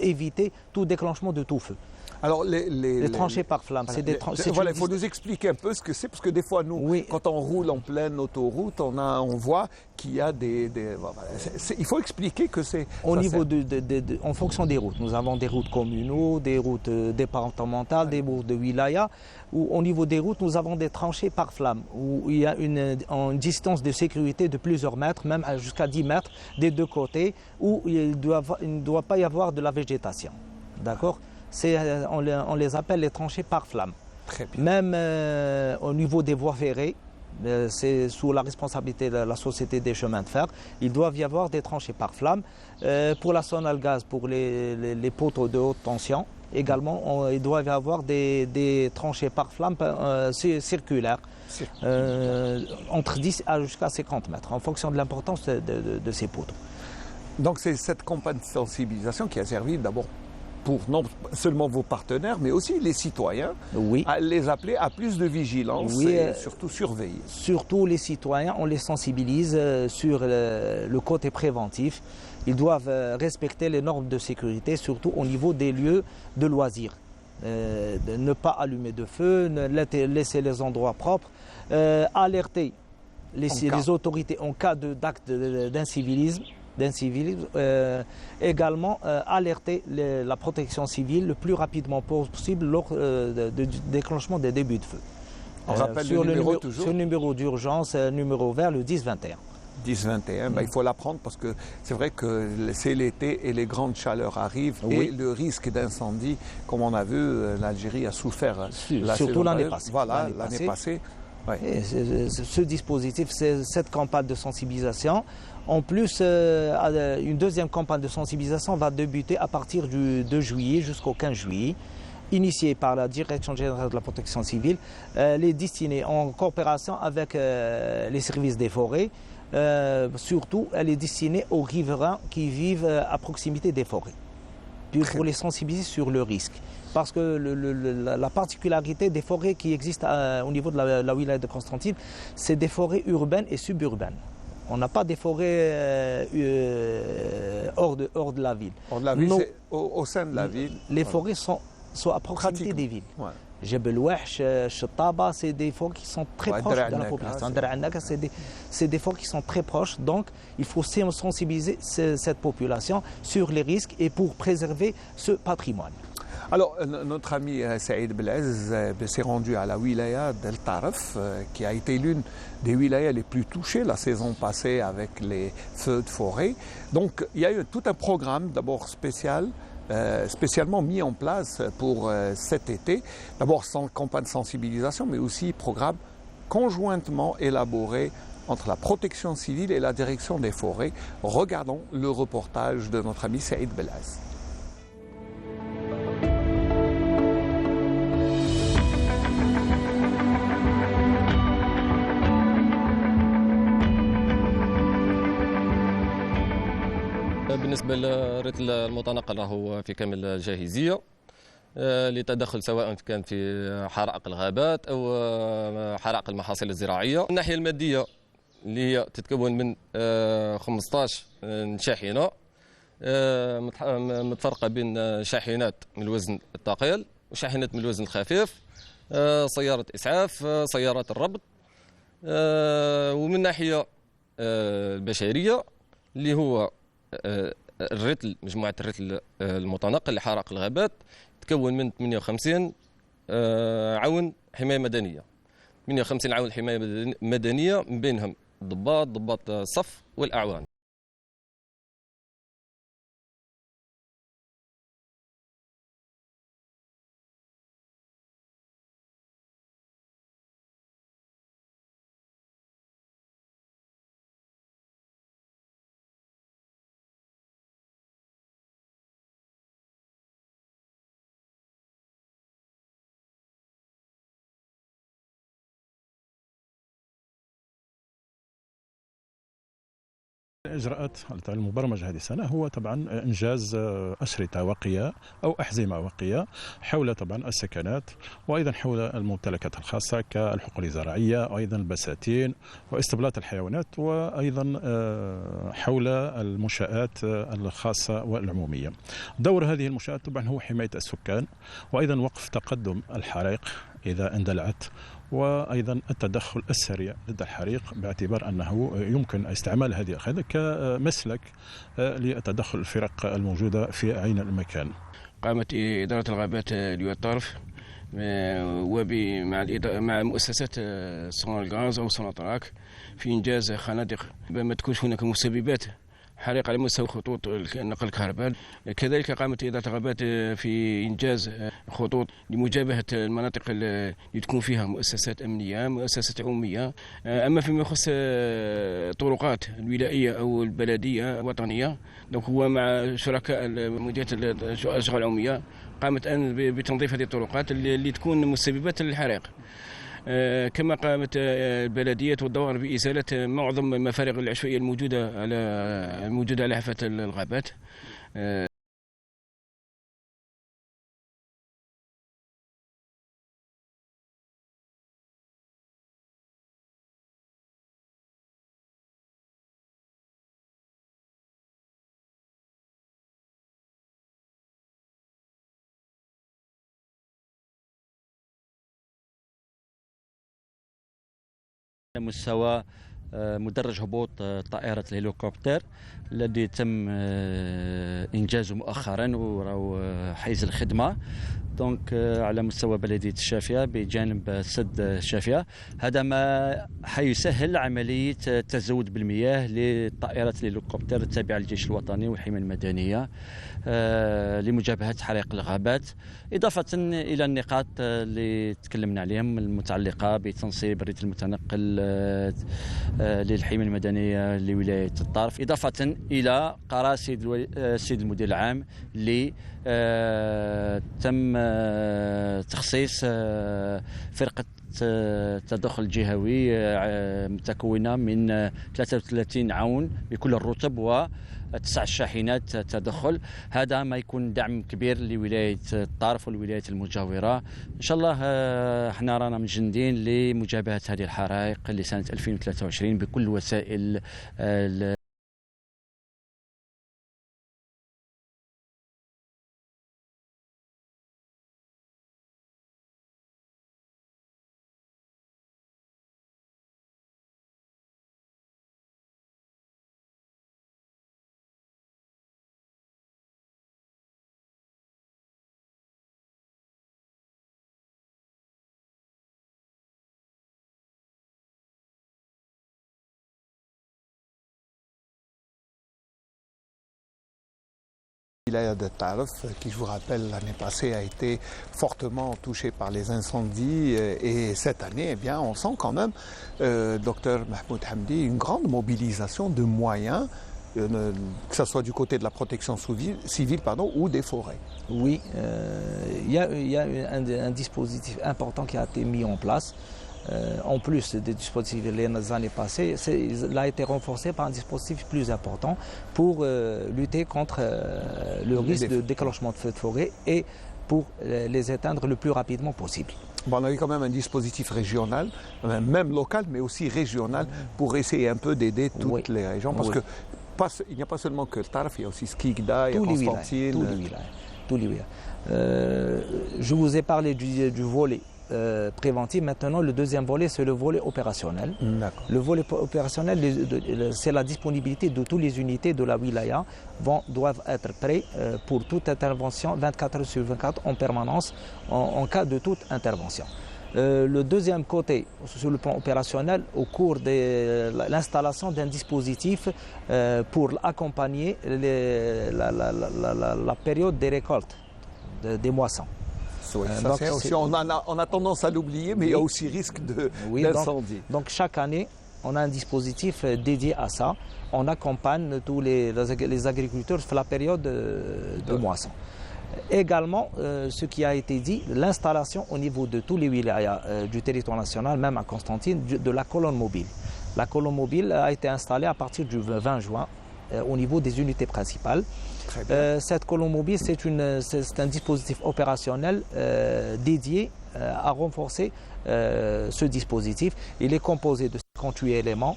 éviter tout déclenchement de tout feu. Alors les tranchées par flamme, c'est des tranchées. Voilà, il faut nous expliquer un peu ce que c'est, parce que des fois, nous, quand on roule en pleine autoroute, on voit qu'il y a il faut expliquer que c'est... Au niveau en fonction des routes, nous avons des routes communaux, des routes départementales, des routes de wilaya, où au niveau des routes, nous avons des tranchées par flamme, où il y a une distance de sécurité de plusieurs mètres, même jusqu'à 10 mètres des deux côtés, où il ne doit pas y avoir de la végétation. D'accord ? On les appelle les tranchées par flamme. Très bien. Même au niveau des voies ferrées, c'est sous la responsabilité de la Société des chemins de fer, il doit y avoir des tranchées par flamme. Pour la Sonalgaz, pour les poteaux de haute tension, également, il doit y avoir des tranchées par flamme circulaires, entre 10 jusqu'à 50 mètres, en fonction de l'importance de ces poteaux. Donc c'est cette campagne de sensibilisation qui a servi d'abord pour non seulement vos partenaires, mais aussi les citoyens, à les appeler à plus de vigilance et surtout surveiller. Surtout les citoyens, on les sensibilise sur le côté préventif. Ils doivent respecter les normes de sécurité, surtout au niveau des lieux de loisirs. Ne pas allumer de feu, laisser les endroits propres, alerter les autorités en cas d'acte d'incivilisme. Également alerter la protection civile le plus rapidement possible lors du déclenchement des débuts de feu. On rappelle sur le numéro toujours. Sur le numéro d'urgence, numéro vert, le 1021. 10-21, il faut l'apprendre parce que c'est vrai que c'est l'été et les grandes chaleurs arrivent et le risque d'incendie, comme on a vu, l'Algérie a souffert. Surtout l'année passée. Voilà, l'année passée. Ouais. Et ce dispositif, cette campagne de sensibilisation, en plus, une deuxième campagne de sensibilisation va débuter à partir du 2 juillet jusqu'au 15 juillet, initiée par la Direction générale de la protection civile, les destinée en coopération avec les services des forêts, Surtout, elle est destinée aux riverains qui vivent à proximité des forêts, pour les sensibiliser sur le risque. Parce que la particularité des forêts qui existent au niveau de la wilaya de Constantine, c'est des forêts urbaines et suburbaines. On n'a pas des forêts hors de la ville. Hors de la ville, c'est au sein de la ville. Les forêts sont à proximité des villes. Ouais. Jebel Wahsh, Chettaba, c'est des forêts qui sont très proches de la population. Dar'anaka, c'est des forêts qui sont très proches. Donc, il faut sensibiliser cette population sur les risques et pour préserver ce patrimoine. Alors, notre ami Saïd Belaez s'est rendu à la wilaya d'El Taref, qui a été l'une des wilayas les plus touchées la saison passée avec les feux de forêt. Donc, il y a eu tout un programme, d'abord spécialement mis en place pour cet été. D'abord, sans campagne de sensibilisation, mais aussi programme conjointement élaboré entre la protection civile et la direction des forêts. Regardons le reportage de notre ami Saïd Belaez. بالنسبة لريت المتنقل راهو في كامل الجاهزية لتدخل سواء كان في حرائق الغابات أو حرائق المحاصيل الزراعية. من الناحية المادية اللي هي تتكون من 15 شاحنة متفرقة بين شاحنات من الوزن الثقيل وشاحنات من الوزن الخفيف، سيارة إسعاف، سيارات الربط. ومن الناحية البشرية اللي هو الرتل، مجموعة الرتل المتنقل لحرائق الغابات تكون من 58 عون حماية مدنية. 58 عون حماية مدنية من بينهم ضباط الصف والأعوان. الإجراءات المبرمجة هذه السنة هو طبعا إنجاز أشرطة وقية أو أحزمة وقية حول طبعا السكنات، وأيضا حول الممتلكات الخاصة كالحقول الزراعية وأيضا البساتين واستبلاط الحيوانات، وأيضا حول المنشآت الخاصة والعمومية. دور هذه المنشآت طبعا هو حماية السكان، وأيضا وقف تقدم الحرائق إذا اندلعت، وأيضا التدخل السريع ضد الحريق باعتبار أنه يمكن استعمال هذه الخدمة كمسلك لتدخل الفرق الموجودة في عين المكان. قامت إدارة الغابات لواء الطرف مع مؤسسات سونالغاز أو سوناتراك في إنجاز خنادق ما تكونش هناك مسببات حريق على مستوى خطوط نقل الكهرباء. كذلك قامت إدارة الغابات في إنجاز خطوط لمجابهة المناطق اللي تكون فيها مؤسسات أمنية، مؤسسات عمومية. أما فيما يخص الطرقات الولائية أو البلدية الوطنية، هو مع شركاء مديرية الأشغال العمومية قامت الآن بتنظيف هذه الطرقات اللي تكون مسببات للحرائق. كما قامت البلدية والدوار بإزالة معظم المفارغ العشوائية الموجودة على حافة الغابات. مستوى مدرج هبوط طائرة الهليكوبتر الذي تم إنجازه مؤخرا وراهو حيز الخدمة دونك على مستوى بلدية الشافية بجانب سد الشافية. هذا ما حيسهل عملية التزود بالمياه لطائرات الهليكوبتر التابعة للجيش الوطني والحماية المدنية لمجابهة حرائق الغابات، إضافة إلى النقاط اللي تكلمنا عليهم المتعلقة بتنصيب الرتل المتنقل للحماية المدنية لولاية الطرف، إضافة إلى قرار السيد المدير العام اللي تم تخصيص فرقة تدخل جهوي متكونة من 33 عون بكل الرتب و 9 شاحنات تدخل. هذا ما يكون دعم كبير لولاية الطرف والولايات المجاورة. إن شاء الله احنا رانا مجندين لمجابهة هذه الحرائق لسنة 2023 بكل وسائل Wilaya de Tarf, qui je vous rappelle l'année passée a été fortement touchée par les incendies et cette année, eh bien, on sent quand même, docteur Mahmoud Hamdi, une grande mobilisation de moyens, que ce soit du côté de la protection civile ou des forêts. Oui, il y a un dispositif important qui a été mis en place. En plus des dispositifs les années passées, il a été renforcé par un dispositif plus important pour lutter contre le risque de déclenchement de feux de forêt et pour les éteindre le plus rapidement possible. Bon, on a eu quand même un dispositif régional, même local, mais aussi régional, pour essayer un peu d'aider toutes les régions. Parce que il n'y a pas seulement que le Tarf, il y a aussi Skikda, il y a Constantine. Tous les wilayas. Je vous ai parlé du volet préventif. Maintenant, le deuxième volet, c'est le volet opérationnel. Le volet opérationnel, c'est la disponibilité de toutes les unités de la wilaya doivent être prêts pour toute intervention 24 heures sur 24 en permanence en cas de toute intervention. Le deuxième côté, sur le plan opérationnel, au cours de l'installation d'un dispositif pour accompagner la période des récoltes, des moissons. On a tendance à l'oublier, mais il y a aussi risque d'incendie. Donc chaque année, on a un dispositif dédié à ça. On accompagne tous les agriculteurs sur la période de moisson. Également, ce qui a été dit, l'installation au niveau de tous les wilayas du territoire national, même à Constantine, de la colonne mobile. La colonne mobile a été installée à partir du 20 juin au niveau des unités principales. Cette colonne mobile, c'est un dispositif opérationnel dédié à renforcer ce dispositif. Il est composé de 58 éléments,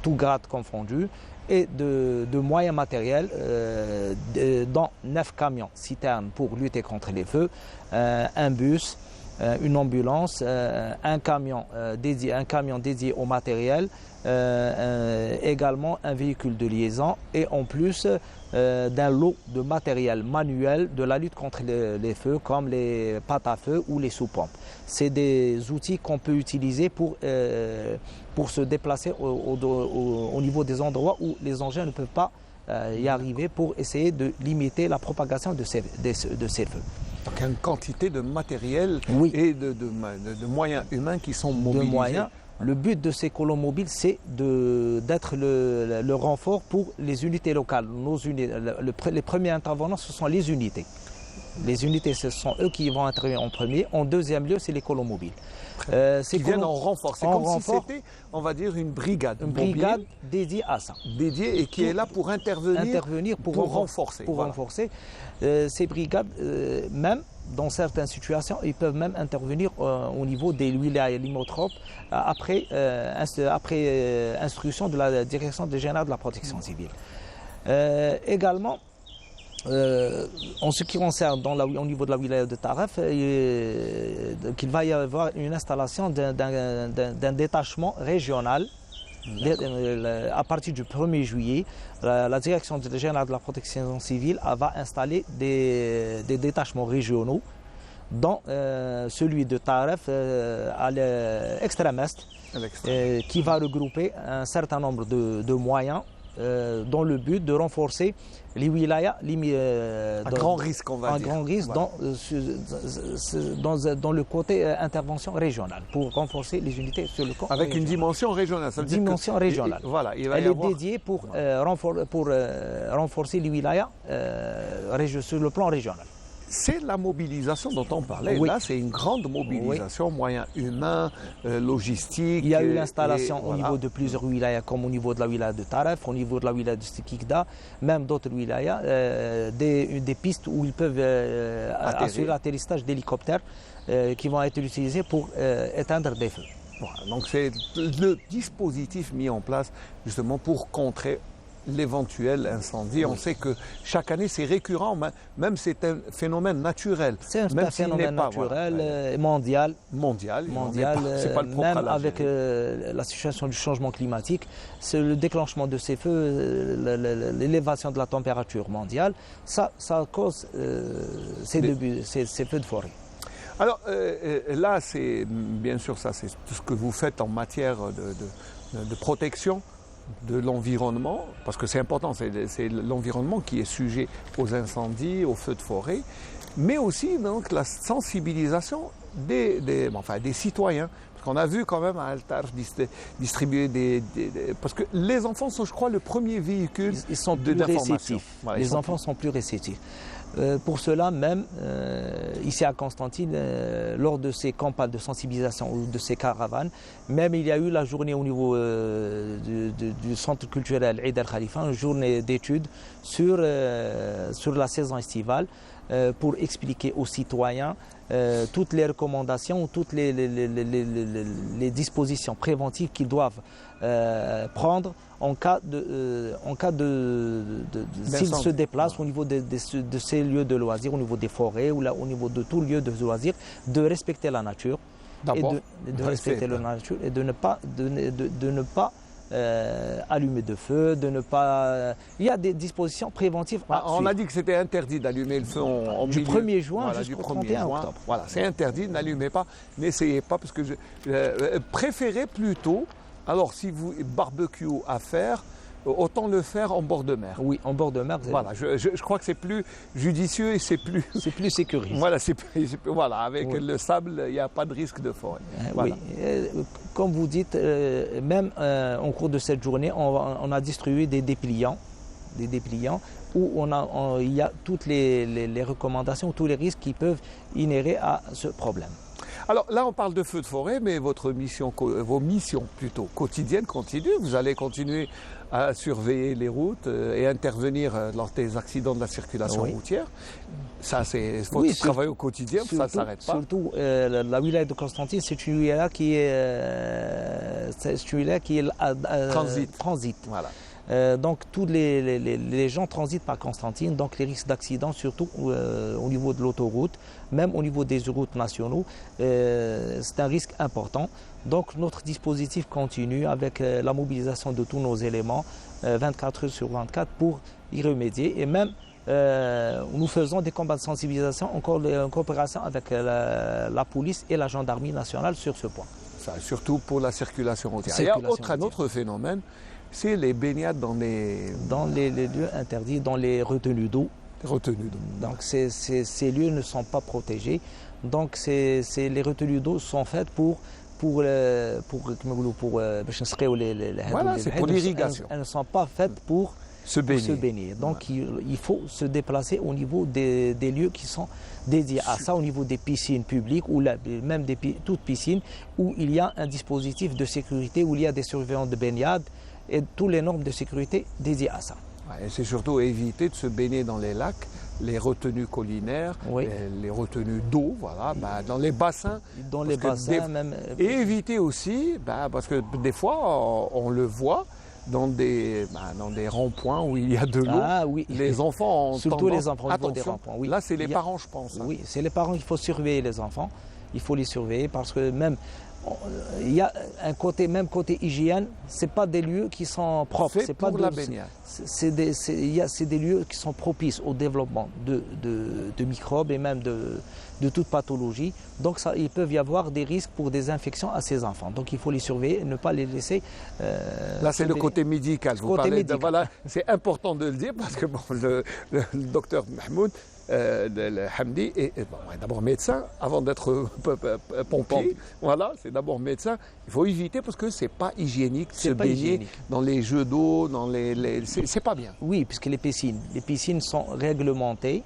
tout grade confondu, et de moyens matériels, dont 9 camions citernes pour lutter contre les feux, un bus, une ambulance, un camion dédié au matériel, également un véhicule de liaison et en plus d'un lot de matériel manuel de la lutte contre les feux comme les pâtes à feu ou les sous-pompes. C'est des outils qu'on peut utiliser pour se déplacer au niveau des endroits où les engins ne peuvent pas y arriver pour essayer de limiter la propagation de ces feux. Donc il y a une quantité de matériel et de moyens humains qui sont mobilisés. Le but de ces colonnes mobiles, c'est d'être le renfort pour les unités locales. Les premiers intervenants, ce sont les unités. Les unités, ce sont eux qui vont intervenir en premier. En deuxième lieu, c'est les colonnes mobiles. Qui viennent en renfort. C'est comme si c'était, on va dire, une brigade. Une brigade dédiée à ça. Dédiée et qui est là pour intervenir pour renforcer. Pour renforcer. Ces brigades, même dans certaines situations, ils peuvent même intervenir au niveau des wilayas limitrophes après instruction de la direction générale de la protection civile. Également, en ce qui concerne au niveau de la wilaya de Tarf, qu'il va y avoir une installation d'un détachement régional. À partir du 1er juillet, la direction générale de la protection civile va installer des détachements régionaux, dont celui de Tarf à l'extrême est, qui va regrouper un certain nombre de moyens dans le but de renforcer les wilayas à grand risque, on va dire. Grand risque dans le côté intervention régionale, pour renforcer les unités sur le camp. Avec régional. Une dimension régionale. Ça veut dimension dire régionale. Voilà, Elle est dédiée pour renforcer les wilayas sur le plan régional. c'est la mobilisation dont on parlait. Oui. Là, c'est une grande mobilisation, moyens humains, logistique. Il y a eu l'installation au voilà. niveau de plusieurs wilayas, comme au niveau de la wilaya de Taref, au niveau de la wilaya de Stikikda, même d'autres wilayas, des pistes où ils peuvent assurer l'atterrissage d'hélicoptères qui vont être utilisés pour éteindre des feux. Voilà, donc c'est le dispositif mis en place justement pour contrer l'éventuel incendie. On sait que chaque année c'est récurrent, même c'est un phénomène naturel. C'est un phénomène naturel, mondial. C'est pas le propre même avec la situation du changement climatique, c'est le déclenchement de ces feux, l'élévation de la température mondiale, ça cause ces feux de forêt. Alors là, c'est bien sûr ça, c'est tout ce que vous faites en matière de protection de l'environnement, parce que c'est important, c'est l'environnement qui est sujet aux incendies, aux feux de forêt, mais aussi donc la sensibilisation des citoyens. Parce qu'on a vu quand même à Altar distribuer parce que les enfants sont, je crois, le premier véhicule d'information. Voilà, les enfants sont plus réceptifs. Pour cela même, ici à Constantine, lors de ces campagnes de sensibilisation ou de ces caravanes, même il y a eu la journée au niveau du centre culturel Eid al-Khalifa, une journée d'études sur la saison estivale pour expliquer aux citoyens toutes les recommandations, toutes les dispositions préventives qu'ils doivent prendre en cas de s'ils se déplacent au niveau de ces lieux de loisirs, au niveau des forêts ou là, au niveau de tout lieu de loisirs, de respecter la nature et de respecter la nature et de ne pas allumer de feu, de ne pas... Il y a des dispositions préventives à on a dit que c'était interdit d'allumer le feu du 1er juin jusqu'au 31 octobre. Voilà, c'est interdit, n'allumez pas, n'essayez pas, parce que préférez plutôt, alors si vous barbecue à faire, autant le faire en bord de mer. Oui, en bord de mer. Voilà, je crois que c'est plus judicieux et c'est plus sécurisé. Voilà, avec le sable, il n'y a pas de risque de forêt. Voilà. Oui, comme vous dites, même au cours de cette journée, on a distribué des dépliants où il y a toutes les recommandations, tous les risques qui peuvent inhérer à ce problème. Alors là, on parle de feux de forêt, mais vos missions plutôt quotidiennes continuent. Vous allez continuer à surveiller les routes et intervenir lors des accidents de la circulation routière. Ça, c'est votre travail au quotidien, ça ne s'arrête pas. Surtout, la wilaya de Constantine, c'est une wilaya qui est transit. Voilà. Donc tous les gens transitent par Constantine, donc les risques d'accident, surtout au niveau de l'autoroute, même au niveau des routes nationaux, c'est un risque important. Donc notre dispositif continue avec la mobilisation de tous nos éléments 24 heures sur 24 pour y remédier. Et même nous faisons des combats de sensibilisation en coopération avec la police et la gendarmerie nationale sur ce point. Ça, surtout pour la circulation routière. Il y a un autre phénomène, c'est les baignades dans les lieux interdits, dans les retenues d'eau. Donc ces lieux ne sont pas protégés. Donc les retenues d'eau sont faites pour l'irrigation. Elles ne sont pas faites pour se baigner. Donc il faut se déplacer au niveau des lieux qui sont dédiés à ça, au niveau des piscines publiques ou même toutes piscines où il y a un dispositif de sécurité, où il y a des surveillants de baignade et toutes les normes de sécurité dédiées à ça. Et c'est surtout éviter de se baigner dans les lacs, les retenues collinaires, les retenues d'eau, voilà, dans les bassins. Et éviter aussi, parce que des fois, on le voit, dans des ronds-points où il y a de l'eau, les enfants ont surtout les enfants au niveau des ronds-points. Oui. Là, c'est les parents, je pense. Oui, c'est les parents qu'il faut surveiller les enfants. Il faut les surveiller parce que même il y a un côté hygiène, c'est pas des lieux qui sont propres. C'est pas de la baignade. C'est des lieux qui sont propices au développement de microbes et même de toute pathologie. Donc il peut y avoir des risques pour des infections à ces enfants. Donc il faut les surveiller et ne pas les laisser. Là, c'est le côté médical. Voilà, c'est important de le dire parce que le docteur Mahmoud Hamdi est d'abord médecin avant d'être pompier. Voilà, c'est d'abord médecin. Il faut éviter parce que c'est pas hygiénique de se baigner dans les jeux d'eau, c'est pas bien. Oui, puisque les piscines sont réglementées.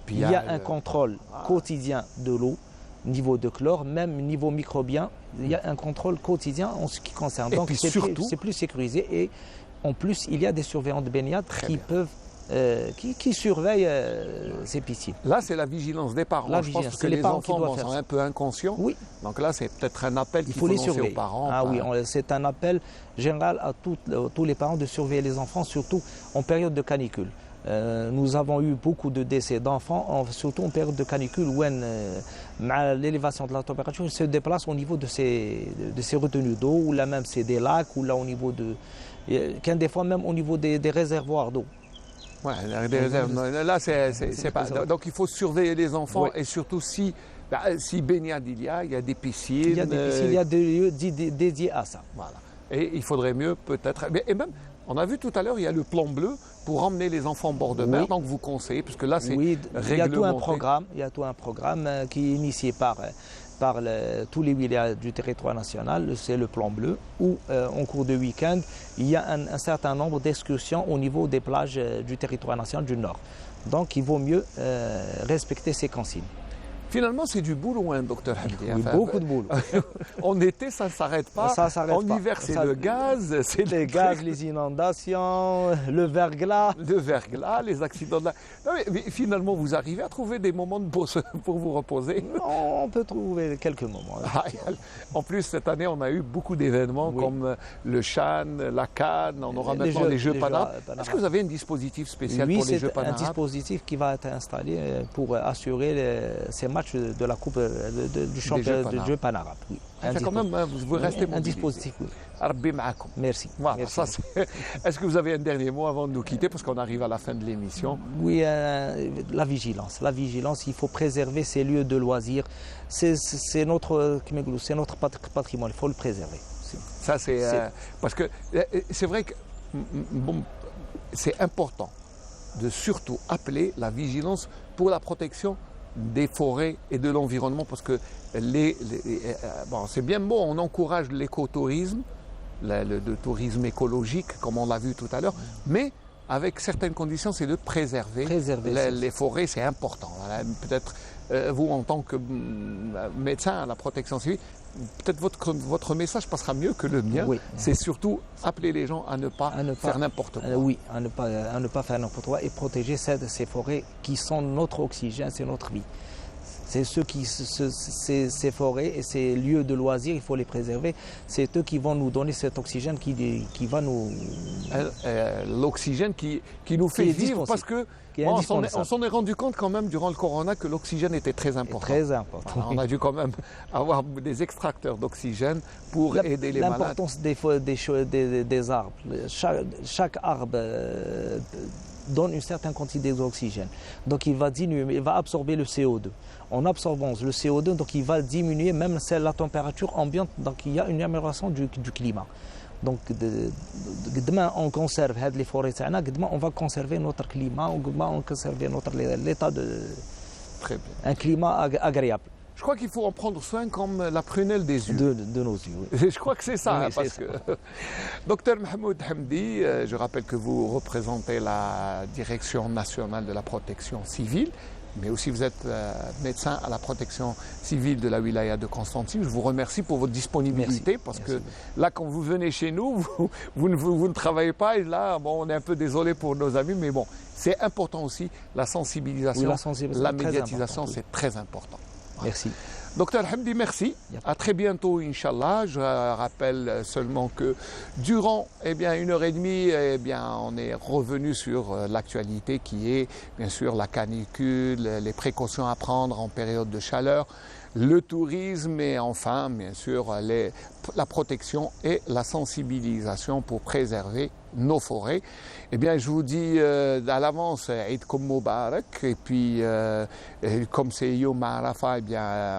il y a un contrôle quotidien de l'eau, niveau de chlore, même niveau microbien, il y a un contrôle quotidien en ce qui concerne. Donc c'est plus sécurisé et en plus il y a des surveillants de baignade qui surveillent ces piscines. Là, c'est la vigilance des parents. Je pense que les enfants sont un peu inconscients. Oui. Donc là, c'est peut-être un appel qu'il faut les lancer surveiller aux parents. Ah oui, c'est un appel général à tous les parents de surveiller les enfants, surtout en période de canicule. Nous avons eu beaucoup de décès d'enfants, surtout en période de canicule, où l'élévation de la température se déplace au niveau de ces retenues d'eau, ou là même c'est des lacs, ou là au niveau des fois même au niveau des réservoirs d'eau. Ouais, là, c'est pas. Donc il faut surveiller les enfants et surtout si baignade il y a des piscines. Il y a des piscines, il y a des lieux dédiés à ça. Voilà. Et il faudrait mieux peut-être. Et même, on a vu tout à l'heure, il y a le plan bleu pour emmener les enfants en bord de mer. Donc vous conseillez, parce que là c'est réglementé. Il y a tout un programme qui est initié par tous les wilayas du territoire national, c'est le plan bleu, où en cours de week-end, il y a un certain nombre d'excursions au niveau des plages du territoire national du Nord. Donc il vaut mieux respecter ces consignes. Finalement, c'est du boulot, hein, docteur Hamdi. Oui, beaucoup de boulot. En été, ça ne s'arrête pas. En hiver, c'est le gaz. C'est les gaz, les inondations, le verglas. Le verglas, les accidents de la... Non, mais finalement, vous arrivez à trouver des moments pour vous reposer? Non, on peut trouver quelques moments. En plus, cette année, on a eu beaucoup d'événements comme le Chan, la Cannes, on aura maintenant les Jeux Panarabes. Est-ce que vous avez un dispositif spécial pour les Jeux Panarabes? Oui, c'est un dispositif qui va être installé pour assurer ces matchs de la Coupe du championnat du Jeu Panarabe. Oui. Quand même, vous restez un dispositif, oui. Merci. Voilà, Merci. Est-ce que vous avez un dernier mot avant de nous quitter, parce qu'on arrive à la fin de l'émission? Oui, la vigilance. La vigilance, il faut préserver ces lieux de loisirs. C'est notre patrimoine, il faut le préserver. Ça, parce que c'est vrai que c'est important de surtout appeler la vigilance pour la protection des forêts et de l'environnement, parce que c'est bien beau, on encourage l'écotourisme, le tourisme écologique, comme on l'a vu tout à l'heure, mais avec certaines conditions, c'est de préserver les forêts, c'est important. Voilà, peut-être vous, en tant que médecin à la protection civile, peut-être votre message passera mieux que le mien. Oui. C'est surtout appeler les gens à ne pas faire n'importe quoi. Oui, à ne pas faire n'importe quoi et protéger ces forêts qui sont notre oxygène, c'est notre vie. C'est ces forêts et ces lieux de loisirs, il faut les préserver. C'est eux qui vont nous donner cet oxygène qui va nous... L'oxygène qui nous fait vivre, parce que on s'en est rendu compte quand même durant le corona que l'oxygène était très important. Très important. Voilà, on a dû quand même avoir des extracteurs d'oxygène pour aider les malades. L'importance des arbres. Chaque arbre donne une certaine quantité d'oxygène. Donc il va diminuer, il va absorber le CO2. En absorbant le CO2, donc il va diminuer même la température ambiante. Donc il y a une amélioration du climat. Donc demain on conserve les forêts, demain on va conserver notre climat, on va conserver l'état de un climat agréable. Je crois qu'il faut en prendre soin comme la prunelle des yeux. De nos yeux, oui. Je crois que c'est ça. Oui, parce que Docteur Mahmoud Hamdi, je rappelle que vous représentez la Direction nationale de la protection civile, mais aussi vous êtes médecin à la protection civile de la wilaya de Constantine. Je vous remercie pour votre disponibilité, parce que là, quand vous venez chez nous, vous ne travaillez pas, et là, on est un peu désolé pour nos amis, mais bon, c'est important aussi, la sensibilisation, la médiatisation, c'est très important. Merci. Docteur Hamdi, merci. À très bientôt, Inch'Allah. Je rappelle seulement que durant 1h30, on est revenu sur l'actualité qui est bien sûr la canicule, les précautions à prendre en période de chaleur, le tourisme et enfin, bien sûr, la protection et la sensibilisation pour préserver nos forêts. Eh bien, je vous dis à l'avance, Eid Koum Moubarak, et puis comme c'est Yom Arafat,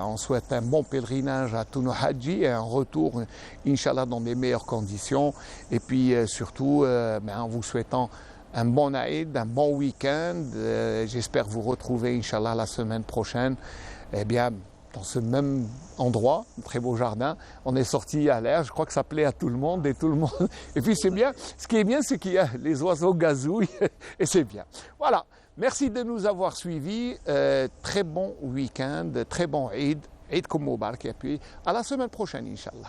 on souhaite un bon pèlerinage à tous nos Hadji et un retour, Inch'Allah, dans les meilleures conditions. Et puis surtout, en vous souhaitant un bon Eid, un bon week-end. J'espère vous retrouver, Inch'Allah, la semaine prochaine. Dans ce même endroit, un très beau jardin. On est sorti à l'air, je crois que ça plaît à tout le monde et tout le monde. Et puis c'est bien, ce qui est bien, c'est qu'il y a les oiseaux gazouillent et c'est bien. Voilà. Merci de nous avoir suivis. Très bon week-end, très bon Eid. Eid comme Moubarak. Et puis à la semaine prochaine, Inch'Allah.